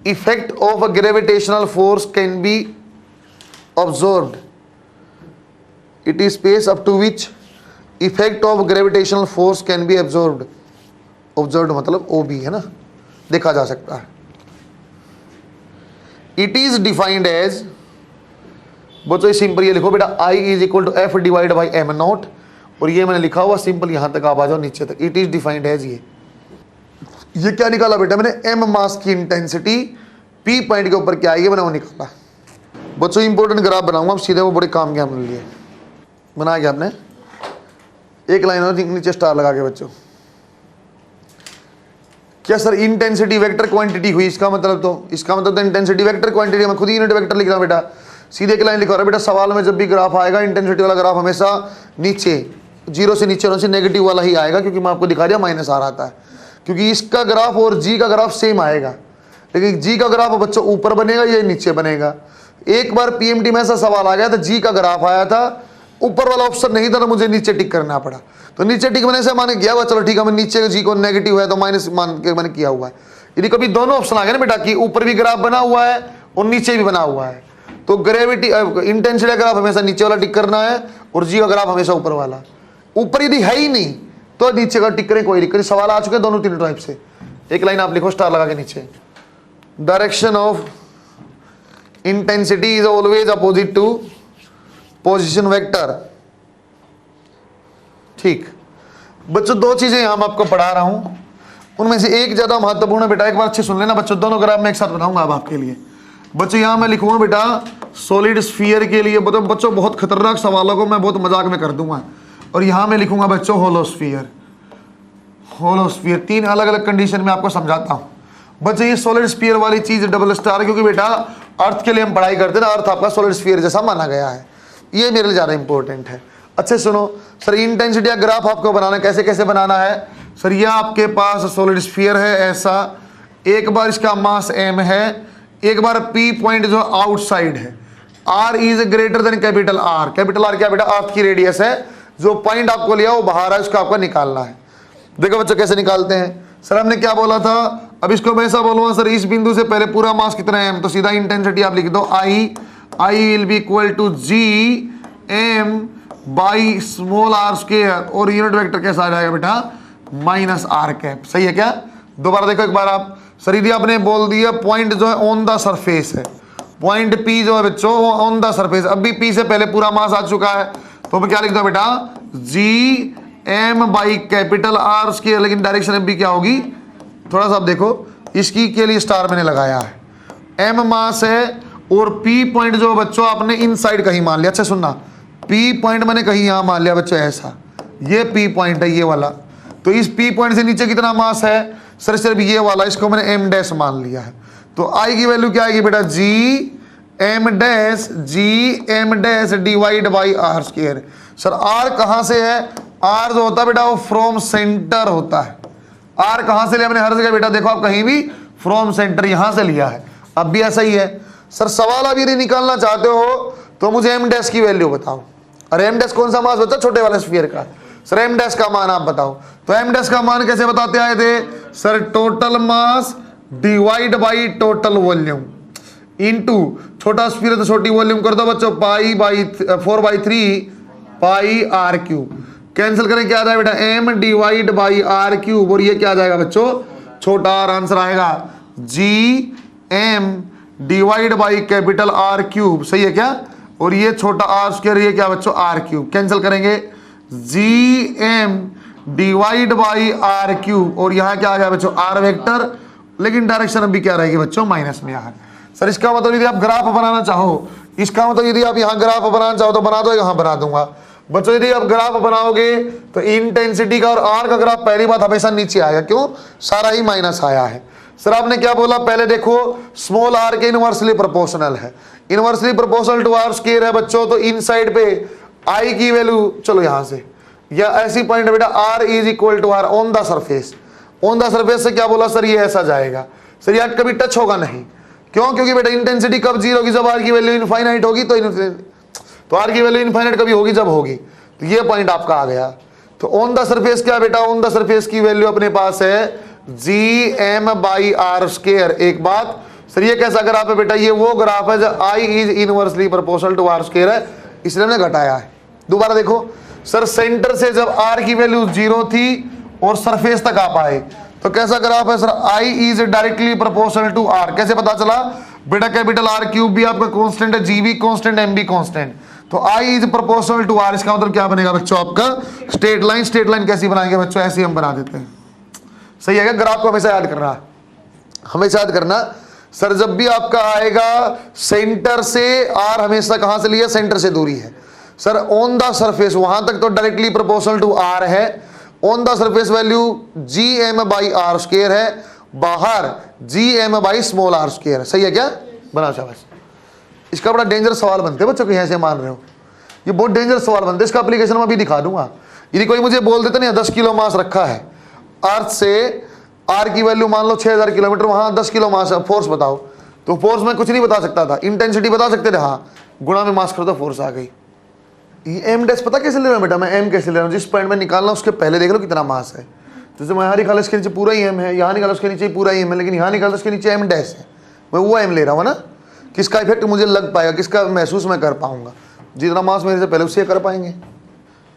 effect of a gravitational force can be observed. It is space up to which effect of gravitational force can be observed. Observed मतलब OB है ना, देखा जा सकता है। It is defined as, बच्चों simple ये लिखो बेटा, I is equal to F divide by m0, और ये मैंने लिखा हुआ सिंपल, यहां तक आप आ जाओ नीचे तक। इट इज डिफाइंड एज, ये क्या निकाला बेटा मैंने, m मास की इंटेंसिटी P पॉइंट के ऊपर क्या आएगी मैंने वो निकाला। बच्चों इंपॉर्टेंट ग्राफ बनाऊंगा अब सीधे, वो बड़े काम के अपने लिए बनाया गया आपने, एक लाइन और नीचे स्टार लगा के। बच्चों क्या सर इंटेंसिटी वेक्टर क्वांटिटी हुई, इसका मतलब तो इंटेंसिटी वेक्टर क्वांटिटी, मैं खुद ही यूनिट वेक्टर लिख रहा हूं बेटा, सीधे एक लाइन लिखा रहा है बेटा। सवाल में जब भी ग्राफ आएगा इंटेंसिटी वाला ग्राफ हमेशा नीचे, 0 से नीचे होने से नेगेटिव वाला ही आएगा, क्योंकि मैं आपको दिखा दिया माइनस आ रहा था, क्योंकि इसका ग्राफ और जी का ग्राफ सेम आएगा, लेकिन जी का ग्राफ बच्चों ऊपर बनेगा, ये नीचे बनेगा। एक बार पीएमटी में ऐसा सवाल आ गया था, जी का ग्राफ आया था, ऊपर वाला ऑप्शन नहीं था ना, मुझे नीचे टिक करना पड़ा, तो नीचे टिक मैंने ऐसे माने किया हुआ, चलो ठीक है, मैं नीचे जी को नेगेटिव है तो माइनस मान के मैंने किया हुआ है। यदि कभी दोनों ऑप्शन आ गए ना बेटा, कि ऊपर भी ग्राफ बना हुआ है और नीचे भी बना हुआ है, तो ग्रेविटी इंटेंसिटी का ग्राफ हमेशा नीचे वाला टिक करना है, और जी का ग्राफ हमेशा ऊपर वाला। ऊपर यदि है ही नहीं तो नीचे का टिक करें, कोई दिक्कत नहीं। सवाल आ चुके हैं दोनों तीनों टाइप से। एक लाइन आप लिखो स्टार लगा के नीचे, direction of intensity is always opposite to position vector. ठीक बच्चों, दो चीजें यहां मैं आपको पढ़ा रहा हूं, उनमें से एक ज्यादा महत्वपूर्ण है बेटा, एक बार अच्छे सुन लेना बच्चों, दोनों ग्राफ मैं एक साथ बनाऊंगा अब आपके लिए। बच्चों यहां मैं लिखूंगा बेटा सॉलिड स्फीयर के लिए, बच्चों बहुत खतरनाक सवालों को मैं बहुत मजाक में कर दूंगा, और यहां मैं लिखूंगा बच्चों होलो स्फीयर। होलो स्फीयर, 3 अलग अलग कंडीशन में आपको समझाता हूं बच्चे। ये सॉलिड स्फीयर वाली चीज डबल स्टार, क्योंकि बेटा अर्थ के लिए हम पढ़ाई करते हैं ना, अर्थ आपका सॉलिड स्फीयर जैसा माना गया है, ये मेरे लिए ज्यादा इंपॉर्टेंट है। अच्छे सुनो सर, इंटेंसिटी का ग्राफ आपको बनाना कैसे कैसे बनाना है सर। ये आपके पास सॉलिड स्फीयर है ऐसा, एक बार इसका मास m है, एक बार p पॉइंट जो आउटसाइड है, r is greater than capital R। Capital R क्या बेटा, अर्थ की रेडियस है, जो पॉइंट आपको लिया वो बाहर है, उसका आपको निकालना है। देखो बच्चों कैसे निकालते हैं सर, हमने क्या बोला था, अब इसको मैं ऐसा बोलूंगा सर, इस बिंदु से पहले पूरा मास कितना है m, तो सीधा इंटेंसिटी आप लिख दो I will be equal to Gm by small r square, और यूनिट वेक्टर कैसा आ जाएगा बेटा, माइनस r कैप। सही है क्या? दोबारा देखो एक बार आप सर, यदि आपने बोल दिया पॉइंट जो है ऑन द सरफेस है, पॉइंट P जो है बच्चों वो ऑन द सरफेस, अब भी P से पहले पूरा मास आ चुका है, तो मैं क्या लिख दो बेटा, Gm by capital R square, लेकिन डायरेक्शन भी क्या होगी, थोड़ा सा आप देखो, इसकी के लिए स्टार मैंने लगाया है, m मास है और P पॉइंट जो बच्चों आपने इन साइड कहीं मान लिया। अच्छा सुनना, P पॉइंट मैंने कहीं यहां मान लिया बच्चों ऐसा, ये P पॉइंट है ये वाला, तो इस P पॉइंट से नीचे कितना मास है सर, सिर्फ ये वाला, इसको मैंने m डैश मान लिया है, तो I की वैल्यू क्या आएगी बेटा, Gm dash divide by R square. Sir R कहां से है, R जो होता है बेटा वो फ्रॉम सेंटर होता है। R कहां से लिया मैंने, हर जगह बेटा देखो आप कहीं भी फ्रॉम सेंटर यहां से लिया है, अब भी ऐसा ही है। सर सवाल आप यदि निकालना चाहते हो तो मुझे m डैश की वैल्यू बताओ, और m डैश कौन सा मास बच्चा, छोटे वाले स्फीयर का। सर m डैश का मान आप बताओ, तो m डैश का मान कैसे बताते आए थे sir, total mass divide by total volume into, छोटा स्फीयर तो छोटी वॉल्यूम कर दो बच्चों, pi by 4/3 pi r cube, cancel करें क्या आ जाएगा बेटा, m divide by r cube, और ये क्या आ जाएगा बच्चों, छोटा r, आंसर आएगा Gm divide by capital R cube. सही है क्या? और ये छोटा r स्क्वायर, ये क्या बच्चों, r क्यूब, कैंसिल करेंगे Gm divide by R cube, और यहाँ क्या आ गया बच्चों, R वेक्टर, लेकिन डायरेक्शन अभी क्या रहेगी बच्चों, माइनस में यहाँ। सर इसका मतलब यदि आप ग्राफ बनाना चाहो, इसका मतलब यदि आप यहाँ ग्राफ बनाना चाहो तो बना दो, यहाँ बना दूंगा बच्चों। यदि आप ग्राफ बनाओगे तो इंटेंसिटी का और R का ग्राफ पहली बात हमेशा नीचे आएगा, क्यों, सारा ही माइनस आया है। सर आपने क्या बोला, पहले देखो स्मॉल r के इनवर्सली प्रोपोर्शनल है, inversely proportional to r square है बच्चों, तो इन साइड पे I की वैल्यू, चलो यहां से, या ऐसी पॉइंट बेटा r is equal to r on the surface, on the surface से क्या बोला सर, ये ऐसा जाएगा सर, यार कभी टच होगा नहीं, क्यों, क्योंकि बेटा इंटेंसिटी कब जीरो होगी, जब r की वैल्यू इनफाइनाइट होगी, तो r की वैल्यू इनफाइनाइट कभी होगी, जब होगी, तो ये पॉइंट आपका आ गया। तो ऑन द सरफेस क्या बेटा, ऑन द सरफेस की वैल्यू अपने पास है Gm बाई R स्क्वायर। एक बात सर, ये कैसा ग्राफ है बेटा, ये वो ग्राफ है जब I is inversely proportional to R square है, इसलिए हमने घटाया है। दोबारा देखो सर, सेंटर से जब R की वैल्यू 0 थी और सरफेस तक आप आए, तो कैसा ग्राफ है sir, I is directly proportional to R। कैसे पता चला बेटा, कैपिटल R क्यूब भी आपका कांस्टेंट है, G भी कांस्टेंट, M भी कांस्टेंट, तो I is proportional to R। इसका मतलब क्या बनेगा बच्चों, आपका स्ट्रेट लाइन। स्ट्रेट लाइन कैसी बनाएंगे बच्चों, ऐसे हम बना देते हैं। सही है क्या? ग्राफ को हमेशा याद करना, हमेशा याद करना सर, जब भी आपका आएगा सेंटर से R हमेशा कहां से लिया, सेंटर से दूरी है सर, ऑन द सरफेस वहां तक तो डायरेक्टली प्रोपोर्शनल टू R है, on the surface value Gm by R square है, बाहर Gm by small r square है। सही है क्या? बना शाबाश। इसका बड़ा डेंजर सवाल बनते हैं बच्चों, कहीं ऐसे मान रहे हो, ये बहुत डेंजर सवाल बनते हैं, इसका एप्लीकेशन मैं अभी दिखा दूंगा। यदि कोई मुझे बोल देता नहीं 10 किलो मास रखा है, अर्थ से R की वैल्यू मान लो 6000 किलोमीटर, वहां 10 किलो मास है, फोर्स बताओ, तो फोर्स में कुछ नहीं बता सकता था, इंटेंसिटी बता सकते थे, हाँ गुणा में मास कर दो, फोर्स आ गई। ये m डैश पता कैसे ले रहा हूं बेटा, मैं m कैसे ले रहा हूं, जिस पॉइंट में निकालना उसके पहले देख लो कितना मास है। जैसे मैं यहाँ निकाला इसके नीचे पूरा ही m है, यहाँ निकाला उसके नीचे पूरा ही m है, लेकिन यहाँ निकाला उसके नीचे m डैश है, मैं वो m ले रहा हूँ ना, किसका इफेक्ट मुझे लग पाएगा, किसका महसूस मैं कर पाऊंगा, जितना मास मेरे से पहले उससे कर पाएंगे।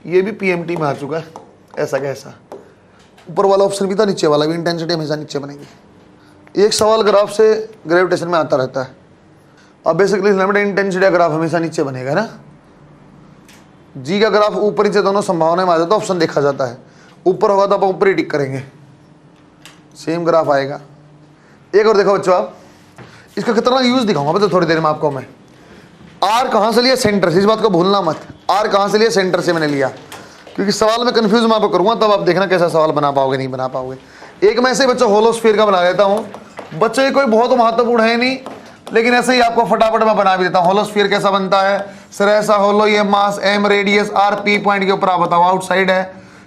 ये भी PMT में आ चुका है, ऐसा कैसा, ऊपर वाला ऑप्शन भी था, नीचे वाला भी, इंटेंसिटी हमेशा नीचे बनेगी। एक सवाल ग्राफ से ग्रेविटेशन में आता रहता है, अब बेसिकली इंटेंसिटी का ग्राफ हमेशा नीचे बनेगा ना, जी का ग्राफ ऊपर नीचे दोनों संभावना में आ जाता है, ऑप्शन देखा जाता है, ऊपर होगा तो आप ऊपर ही टिक करेंगे, सेम ग्राफ आएगा। एक और देखो बच्चों, आप इसका खतरनाक यूज दिखाऊंगा बच्चों थोड़ी देर में आपको मैं। R कहां से लिया, सेंटर से, इस बात को भूलना मत, R कहां से लिया, सेंटर से मैंने लिया, क्योंकि सवाल में कंफ्यूज मैं आपको करूंगा, तब आप देखना कैसा सवाल बना पाओगे नहीं बना पाओगे। एक मैं ऐसे बच्चों होलोस्फीयर का बना देता हूं। बच्चों ये कोई बहुत महत्वपूर्ण है नहीं, लेकिन ऐसे ही आपको फटाफट मैं बना भी देता हूं। होलोस्फीयर कैसा बनता है सर? ऐसा होलो, ये मास m, radius r, p point के ऊपर आप बताओ आउटसाइड है,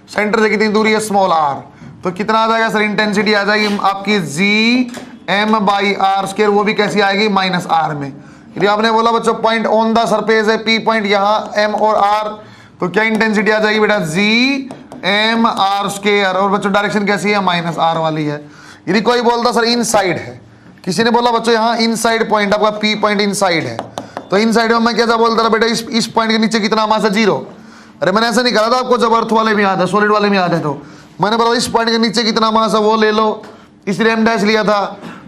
सेंटर से कितनी दूरी है स्मॉल r, तो कितना आ जाएगा सर? इंटेंसिटी आ जाएगी आपकी g m by are square, वो भी कैसी आएगी? माइनस r में। यदि आपने बोला बच्चों पॉइंट ऑन द सरफेस है, p पॉइंट यहाँ m और r, तो क्या इंटेंसिटी आ जाएगी बेटा? g m r स्क्वायर, और बच्चों डायरेक्शन कैसी है? माइनस r वाली है। यदि कोई बोलता सर इनसाइड है, किसी ने बोला बच्चों यहाँ इनसाइड पॉइंट आपका p पॉइंट इनसाइड है, तो इनसाइड में मैं कैसा बोलता था बेटा? इस पॉइंट के नीचे कितना मास है? 0। अरे मैंने ऐसा नहीं कहा था आपको, जब अर्थ वाले में याद है, सॉलिड वाले में याद है, तो मैंने बोला इस पॉइंट के नीचे कितना मास है वो ले लो, इसलिए एम डैश लिया था।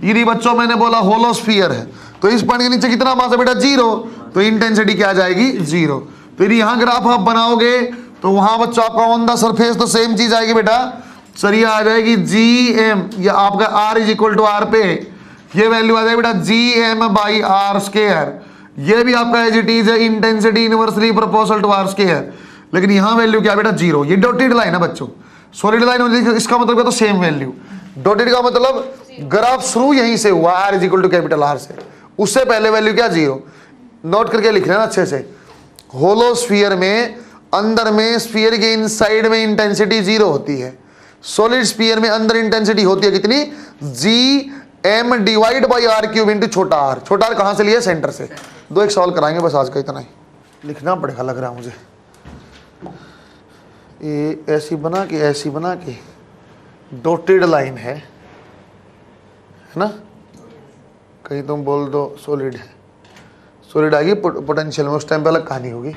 यदि बच्चों मैंने बोला होलोस्फीयर है, तो इस पॉइंट के नीचे कितना मास है बेटा? 0, तो इंटेंसिटी क्या आ जाएगी? 0। तो यदि यहाँ ग्राफ आप बनाओगे तो वहां बच्चों आपका ऑन द सरफेस तो सेम चीज आएगी बेटा सर, ये आ जाएगी जी एम, या आपका R is equal to R पे ये वैल्यू आ जाएगी बेटा G M by are square. ये भी आपका एज इट इज है, intensity inversely proportional to R square, लेकिन यहाँ वैल्यू क्या बेटा? 0। ये डॉटेड लाइन है बच्चों, सॉलिड लाइन होती है, इसका मतलब तो सेम वैल्यू। डॉटेड का मतलब ग्राफ शुरू यहीं से हुआ, R is equal to capital R से, उससे पहले वैल्यू क्या? 0। नोट करके लिख लेना अच्छे से। होलोस्फीयर में अंदर में स्फीयर के इनसाइड में इंटेंसिटी 0 होती है, सॉलिड स्फीयर में अंदर इंटेंसिटी होती है कितनी? G M divide by R cube into छोटा आर। छोटा आर कहां से लिया? सेंटर से। दो एक सवाल कराएंगे बस आज का, इतना ही लिखना पड़ेगा लग रहा मुझे। ये ऐसी बना के डॉटेड लाइन है ना, कहीं तुम बोल दो सॉलिड है, सॉलिड आएगी पोटेंशियल में, उस टाइम पे अलग कहानी होगी।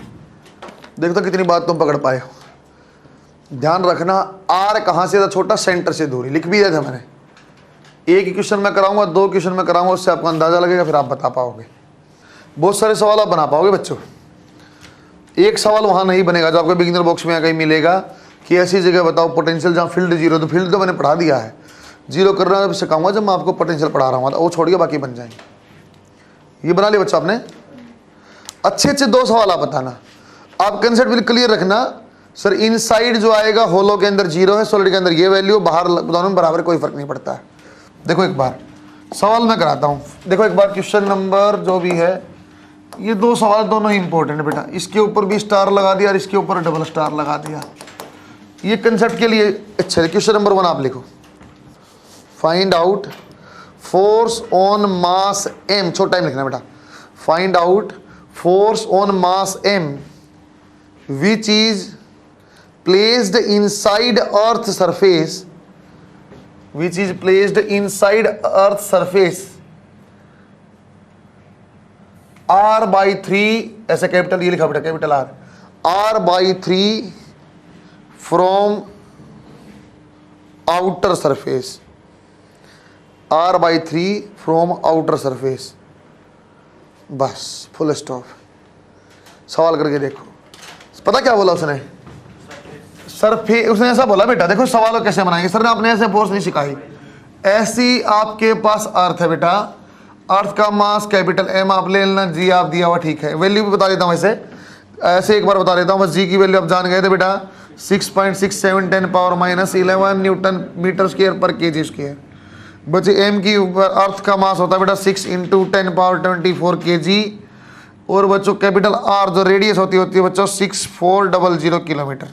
देखो कितनी बात तुम पकड़ पाए हो। ध्यान रखना आर कहां से था? छोटा, सेंटर से दूरी। लिख भी दिया था मैंने। एक क्वेश्चन में कराऊंगा, 2 क्वेश्चन में कराऊंगा, उससे आपको अंदाजा लगेगा, फिर आप बता पाओगे। बहुत सारे सवाल आप बना पाओगे बच्चों। एक सवाल वहां नहीं बनेगा जो आपको बिगिनर बॉक्स में कहीं मिलेगा कि ऐसी जगह बताओ पोटेंशियल जहां फील्ड 0, तो फील्ड तो मैंने पढ़ा दिया है, 0 करना है सिखाऊंगा जब मैं आपको पोटेंशियल पढ़ा रहा हूँ, वो छोड़िए बाकी बन जाएंगे। ये बना लिया बच्चा आपने। अच्छे 2 सवाल आप बताना। आप कंसेप्ट बिल्कुल क्लियर रखना सर, इनसाइड जो आएगा होलो के अंदर 0 है, सॉलिड के अंदर ये वैल्यू, बाहर दोनों में बराबर, कोई फर्क नहीं पड़ता है। देखो एक बार सवाल मैं कराता हूँ, देखो एक बार क्वेश्चन नंबर जो भी है, ये 2 सवाल दोनों ही इंपॉर्टेंट बेटा। इसके ऊपर भी स्टार लगा दिया और इसके ऊपर डबल स्टार लगा दिया। ये कंसेप्ट के लिए अच्छा है। क्वेश्चन नंबर 1 आप लिखो, find out force on mass m, छोटा टाइम लिखना बेटा। Find out force on mass m which is placed inside earth surface, which is placed inside earth surface r by 3, ऐसे कैपिटल ये लिखा बेटा, capital r by 3 from outer surface, r by 3 from outer surface, बस full stop. सवाल करके देखो, पता क्या बोला उसने? सरफेस, उसने ऐसा बोला बेटा, देखो सवालों कैसे बनाएंगे सर ने, आपने ऐसे फोर्स नहीं सिखाई। ऐसी आपके पास अर्थ है बेटा, अर्थ का मास कैपिटल M आप ले लेना, जी आप दिया हुआ ठीक है। वैल्यू भी बता देता हूँ ऐसे एक बार बता देता हूँ बस। जी की वैल्यू आप जान गए थे बेटा 6.67 10 power minus 11 newton metre square पर केजी स्क्वायर। बच्चे M की अर्थ का मास होता है बेटा 6 इंटू 10 पावर 24 केजी, और बच्चों कैपिटल R जो रेडियस होती है बच्चों 6400 किलोमीटर।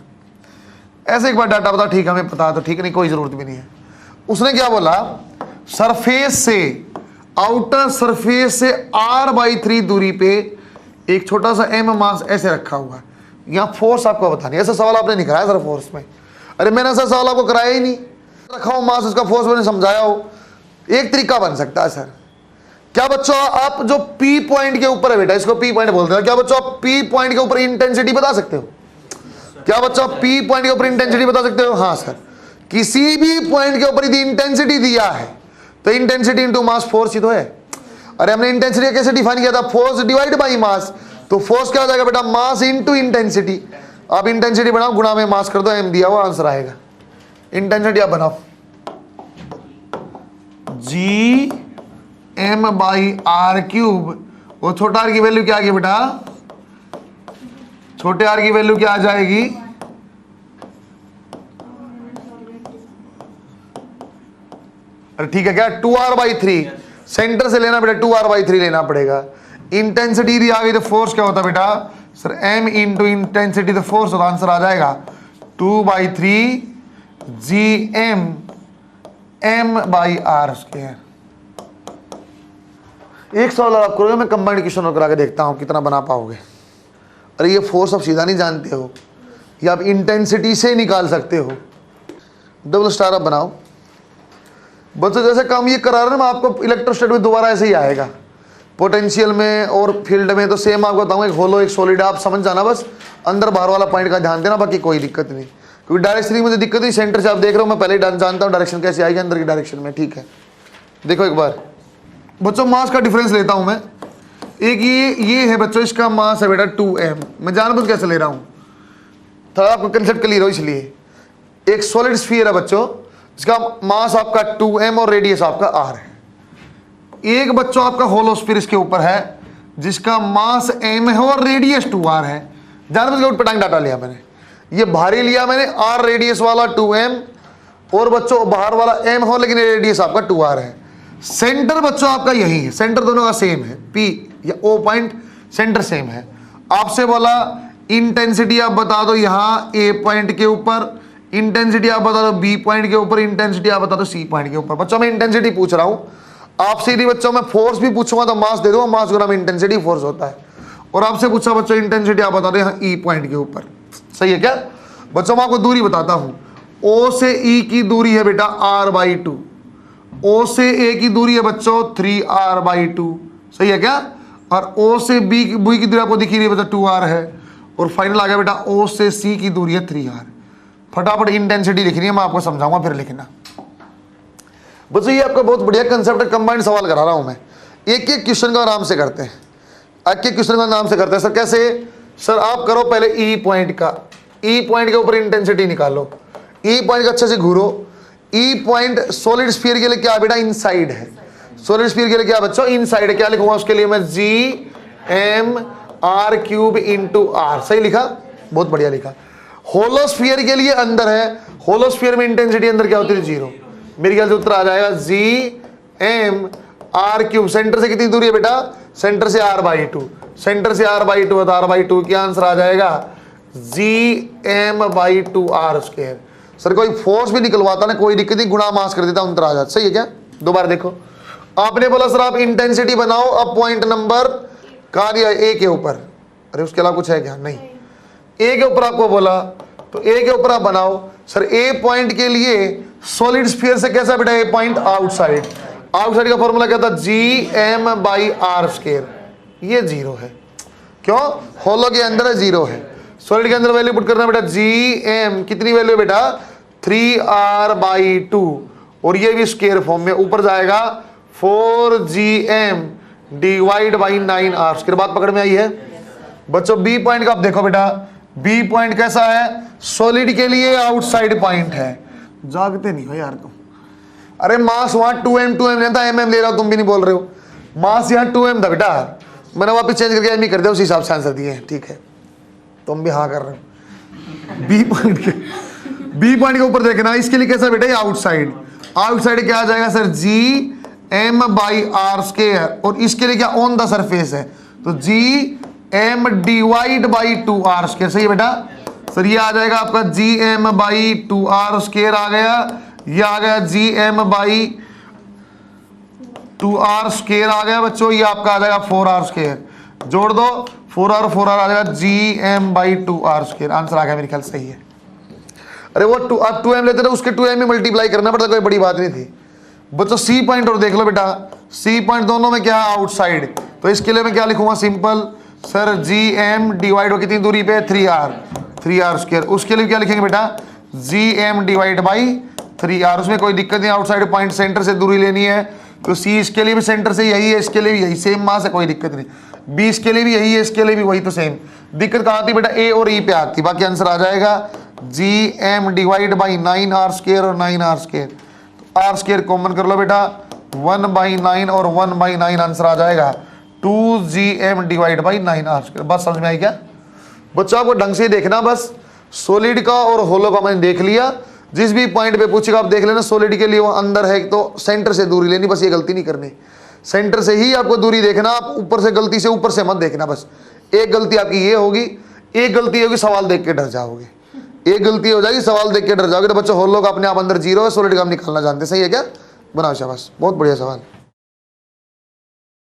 ऐसे एक बार डाटा बता, ठीक है हमें पता, तो ठीक नहीं, कोई जरूरत भी नहीं है। उसने क्या बोला? सरफेस से, आउटर सरफेस से r/3 दूरी पे एक छोटा सा m मास ऐसे रखा हुआ है। यहाँ फोर्स आपको बतानी है। ऐसा सवाल आपने नहीं कराया सर फोर्स में? अरे मैंने ऐसा सवाल आपको कराया ही नहीं। रखा हो मास, उसका फोर्स मैंने समझाया हो। एक तरीका बन सकता है सर, क्या बच्चों आप जो P पॉइंट के ऊपर है बेटा, इसको P पॉइंट बोलते हैं, क्या बच्चों आप P पॉइंट के ऊपर इंटेंसिटी बता सकते हो? क्या बच्चों P पॉइंट के ऊपर इंटेंसिटी बता सकते हो? हाँ सर। किसी भी पॉइंट के ऊपर यदि इंटेंसिटी दिया है तो इंटेंसिटी इंटू मास फोर्स ही तो है। अरे हमने इंटेंसिटी कैसे डिफाइन किया था? Force divide by mass. तो फोर्स क्या हो जाएगा बेटा? Mass into intensity. आप इंटेंसिटी बनाओ, गुणा में मास कर दो, m दिया हुआ आंसर आएगा। इंटेंसिटी आप बनाओ, जी m बाई आर क्यूब। वो छोटा r की वैल्यू क्या आ गई बेटा? छोटे r की वैल्यू क्या आ जाएगी? अरे ठीक है क्या, 2r/3 सेंटर से लेना बेटा, 2r/3 लेना पड़ेगा। इंटेंसिटी यदि आ गई तो फोर्स क्या होता है बेटा सर, m इंटू इंटेंसिटी तो फोर्स होता, आंसर आ जाएगा 2/3 gm m/r²। एक सवाल और आप करोगे, मैं कंबाइंड क्वेश्चन और करा के देखता हूं कितना बना पाओगे। अरे ये फोर्स आप सीधा नहीं जानते हो, या आप इंटेंसिटी से निकाल सकते हो। डबल स्टार आप बनाओ बच्चों, जैसे काम ये करा रहे हैं ना, आपको इलेक्ट्रोस्टैट में दोबारा ऐसे ही आएगा। पोटेंशियल में और फील्ड में तो सेम आपको बताऊंगा, एक होलो एक सॉलिड, आप समझ जाना बस, अंदर बाहर वाला पॉइंट का ध्यान देना, बाकी कोई दिक्कत नहीं। क्योंकि डायरेक्शन की मुझे दिक्कत नहीं, सेंटर से आप देख रहे हो, मैं पहले ही जानता हूँ डायरेक्शन कैसे आएगी अंदर की डायरेक्शन में। ठीक है, देखो एक बार बच्चों, मास का डिफरेंस लेता हूं मैं। एक ये है बच्चों, इसका मास है बेटा 2m। मैं जानबूझ कैसे ले रहा हूं, थोड़ा आपको कंसेप्ट क्लियर हो इसलिए। एक सॉलिड स्फीयर है बच्चों, इसका मास आपका 2m और रेडियस आपका r है। एक बच्चों आपका होलो स्फीयर इसके ऊपर है, जिसका मास m है और रेडियस 2r है। जानबूझ के उटपटांग डाटा लिया मैंने, ये भारी लिया मैंने, r रेडियस वाला 2m और बच्चों बाहर वाला m हो, लेकिन रेडियस आपका 2r है। सेंटर बच्चों आपका यही है, सेंटर दोनों का सेम है, P या O पॉइंट सेंटर सेम है। आपसे बोला इंटेंसिटी आप बता दो यहाँ A पॉइंट के ऊपर, इंटेंसिटी आप बता दो B पॉइंट के ऊपर, इंटेंसिटी आप बता दो C पॉइंट के ऊपर। बच्चों मैं इंटेंसिटी पूछ रहा हूँ आपसे, यदि बच्चों मैं फोर्स भी पूछूंगा तो मास दे दूंगा, मास गुना में इंटेंसिटी फोर्स होता है। और आपसे पूछा बच्चों इंटेंसिटी आप बता दो यहाँ E पॉइंट के ऊपर, सही है क्या बच्चों। मैं आपको दूरी बताता हूँ, O से E की दूरी है बेटा r/2, O से A की दूरी है बच्चों 3r/2, सही है क्या। और O से B की दूरी आपको दिखी रही है बच्चों 2r है। और फाइनल आ गया बेटा O से C की दूरी है 3r। फटाफट इंटेंसिटी लिखनी है, मैं आपको समझाऊंगा फिर लिखना। बच्चों ये आपका बहुत बढ़िया कंसेप्ट है, कंबाइंड सवाल करा रहा हूं मैं। एक एक क्वेश्चन का आराम से करते हैं, एक एक क्वेश्चन का आराम से करते हैं। सर कैसे सर, आप करो पहले E पॉइंट का, E पॉइंट के ऊपर इंटेंसिटी निकालो, E पॉइंट का अच्छे से घूरो। E पॉइंट सॉलिड स्फीयर के लिए क्या बेटा, इनसाइड है। सॉलिड स्फीयर के लिए क्या बच्चों, इनसाइड है। क्या लिखूंगा उसके लिए मैं, gm r³ इंटू r, सही लिखा, बहुत बढ़िया लिखा। होलो स्फीयर के लिए अंदर है, होलो स्फीयर में इंटेंसिटी अंदर क्या होती है 0। मेरे ख्याल से उत्तर आ जाएगा gm r³। सेंटर से कितनी दूरी है बेटा, सेंटर से r/2, सेंटर से r/2 है तो r/2 क्या आंसर आ जाएगा gm/2r²। सर कोई फोर्स भी निकलवाता ना, कोई दिक्कत नहीं, गुणा मास कर देता, अंतर आ जाता, सही है क्या। दोबारा देखो, आपने बोला सर आप इंटेंसिटी बनाओ, अब पॉइंट नंबर कहाँ दिया, ए के ऊपर। अरे उसके अलावा कुछ है क्या, नहीं, ए के ऊपर आपको बोला तो ए के ऊपर आप बनाओ। सर ए पॉइंट के लिए सॉलिड स्फीयर से कैसा बेटा, ए पॉइंट आउटसाइड, आउटसाइड का फॉर्मूला क्या था gm/r²। ये 0 है, क्यों, होलो के अंदर है 0 है। सॉलिड के अंदर वैल्यू पुट करना बेटा, gm कितनी वैल्यू बेटा 3r/2, और ये भी स्क्वायर फॉर्म में ऊपर जाएगा 4gm डिवाइड बाई 9r²। बात पकड़ में आई है बच्चों। बी पॉइंट का आप देखो बेटा, बी पॉइंट कैसा है, सॉलिड के लिए आउटसाइड पॉइंट है। जागते नहीं हो यार तुम। अरे मास वहां 2m लेता, mm ले रहा हो, तुम भी नहीं बोल रहे हो। मास यहाँ 2m था बेटा, मैंने वापस चेंज करके m कर दिया, उस हिसाब से आंसर दिए, ठीक है। तुम भी हाँ कर रहे हो। बी पॉइंट के ऊपर देखना, इसके लिए कैसा बेटा, आउटसाइड, आउटसाइड क्या आ जाएगा सर gm/r², और इसके लिए क्या ऑन द सरफेस है तो gm डिवाइड बाई 2r², सही है बेटा। सर ये आ जाएगा आपका gm/2r² आ गया, ये आ गया gm/2r² आ गया बच्चों, ये आपका आ जाएगा 4r², जोड़ दो 4r 4r आ जाएगा gm/2r²। आंसर आ गया मेरे ख्याल सही है। अरे वो 2m लेते थे, उसके 2m में मल्टीप्लाई करना पड़ता, कोई बड़ी बात नहीं थी बच्चों। सी पॉइंट और देख लो बेटा, सी पॉइंट दोनों में क्या है, आउटसाइड, तो इसके लिए मैं क्या लिखूंगा, सिंपल सर gm डिवाइड हो कितनी दूरी पे 3r²। उसके लिए क्या लिखेंगे बेटा, gm डिवाइड बाई 3r। उसमें कोई दिक्कत नहीं, आउटसाइड पॉइंट सेंटर से दूरी लेनी है तो सी इसके लिए भी सेंटर से यही है, इसके लिए भी यही, सेम मास है, कोई दिक्कत नहीं। बी इसके लिए भी यही है, इसके लिए भी वही, तो सेम। दिक्कत कहाँ आती बेटा, ए और ई पे आती। बाकी आंसर आ जाएगा gm डिवाइड बाई 9r² और 9r²। तो r² कॉमन कर लो बेटा, 1/9 और 1/9 आंसर आ जाएगा 2gm डिवाइड बाई 9r²। बस समझ में आई क्या बच्चों, आपको ढंग से देखना, बस सॉलिड का और होलो का मैंने देख लिया, जिस भी पॉइंट पे पूछेगा आप देख लेना, सॉलिड के लिए वो अंदर है तो सेंटर से दूरी लेनी, बस ये गलती नहीं करनी। सेंटर से ही आपको दूरी देखना, आप ऊपर से गलती से ऊपर से मत देखना। बस एक गलती आपकी ये होगी, एक गलती होगी सवाल देख के डर जाओगे, एक गलती हो जाएगी सवाल देख के डर जाओगे। तो बच्चों होल लोग अपने आप अंदर जीरो है, सॉलिड का हम निकालना जानते। सही है क्या? बनाओ शाबाश, बहुत बढ़िया सवाल।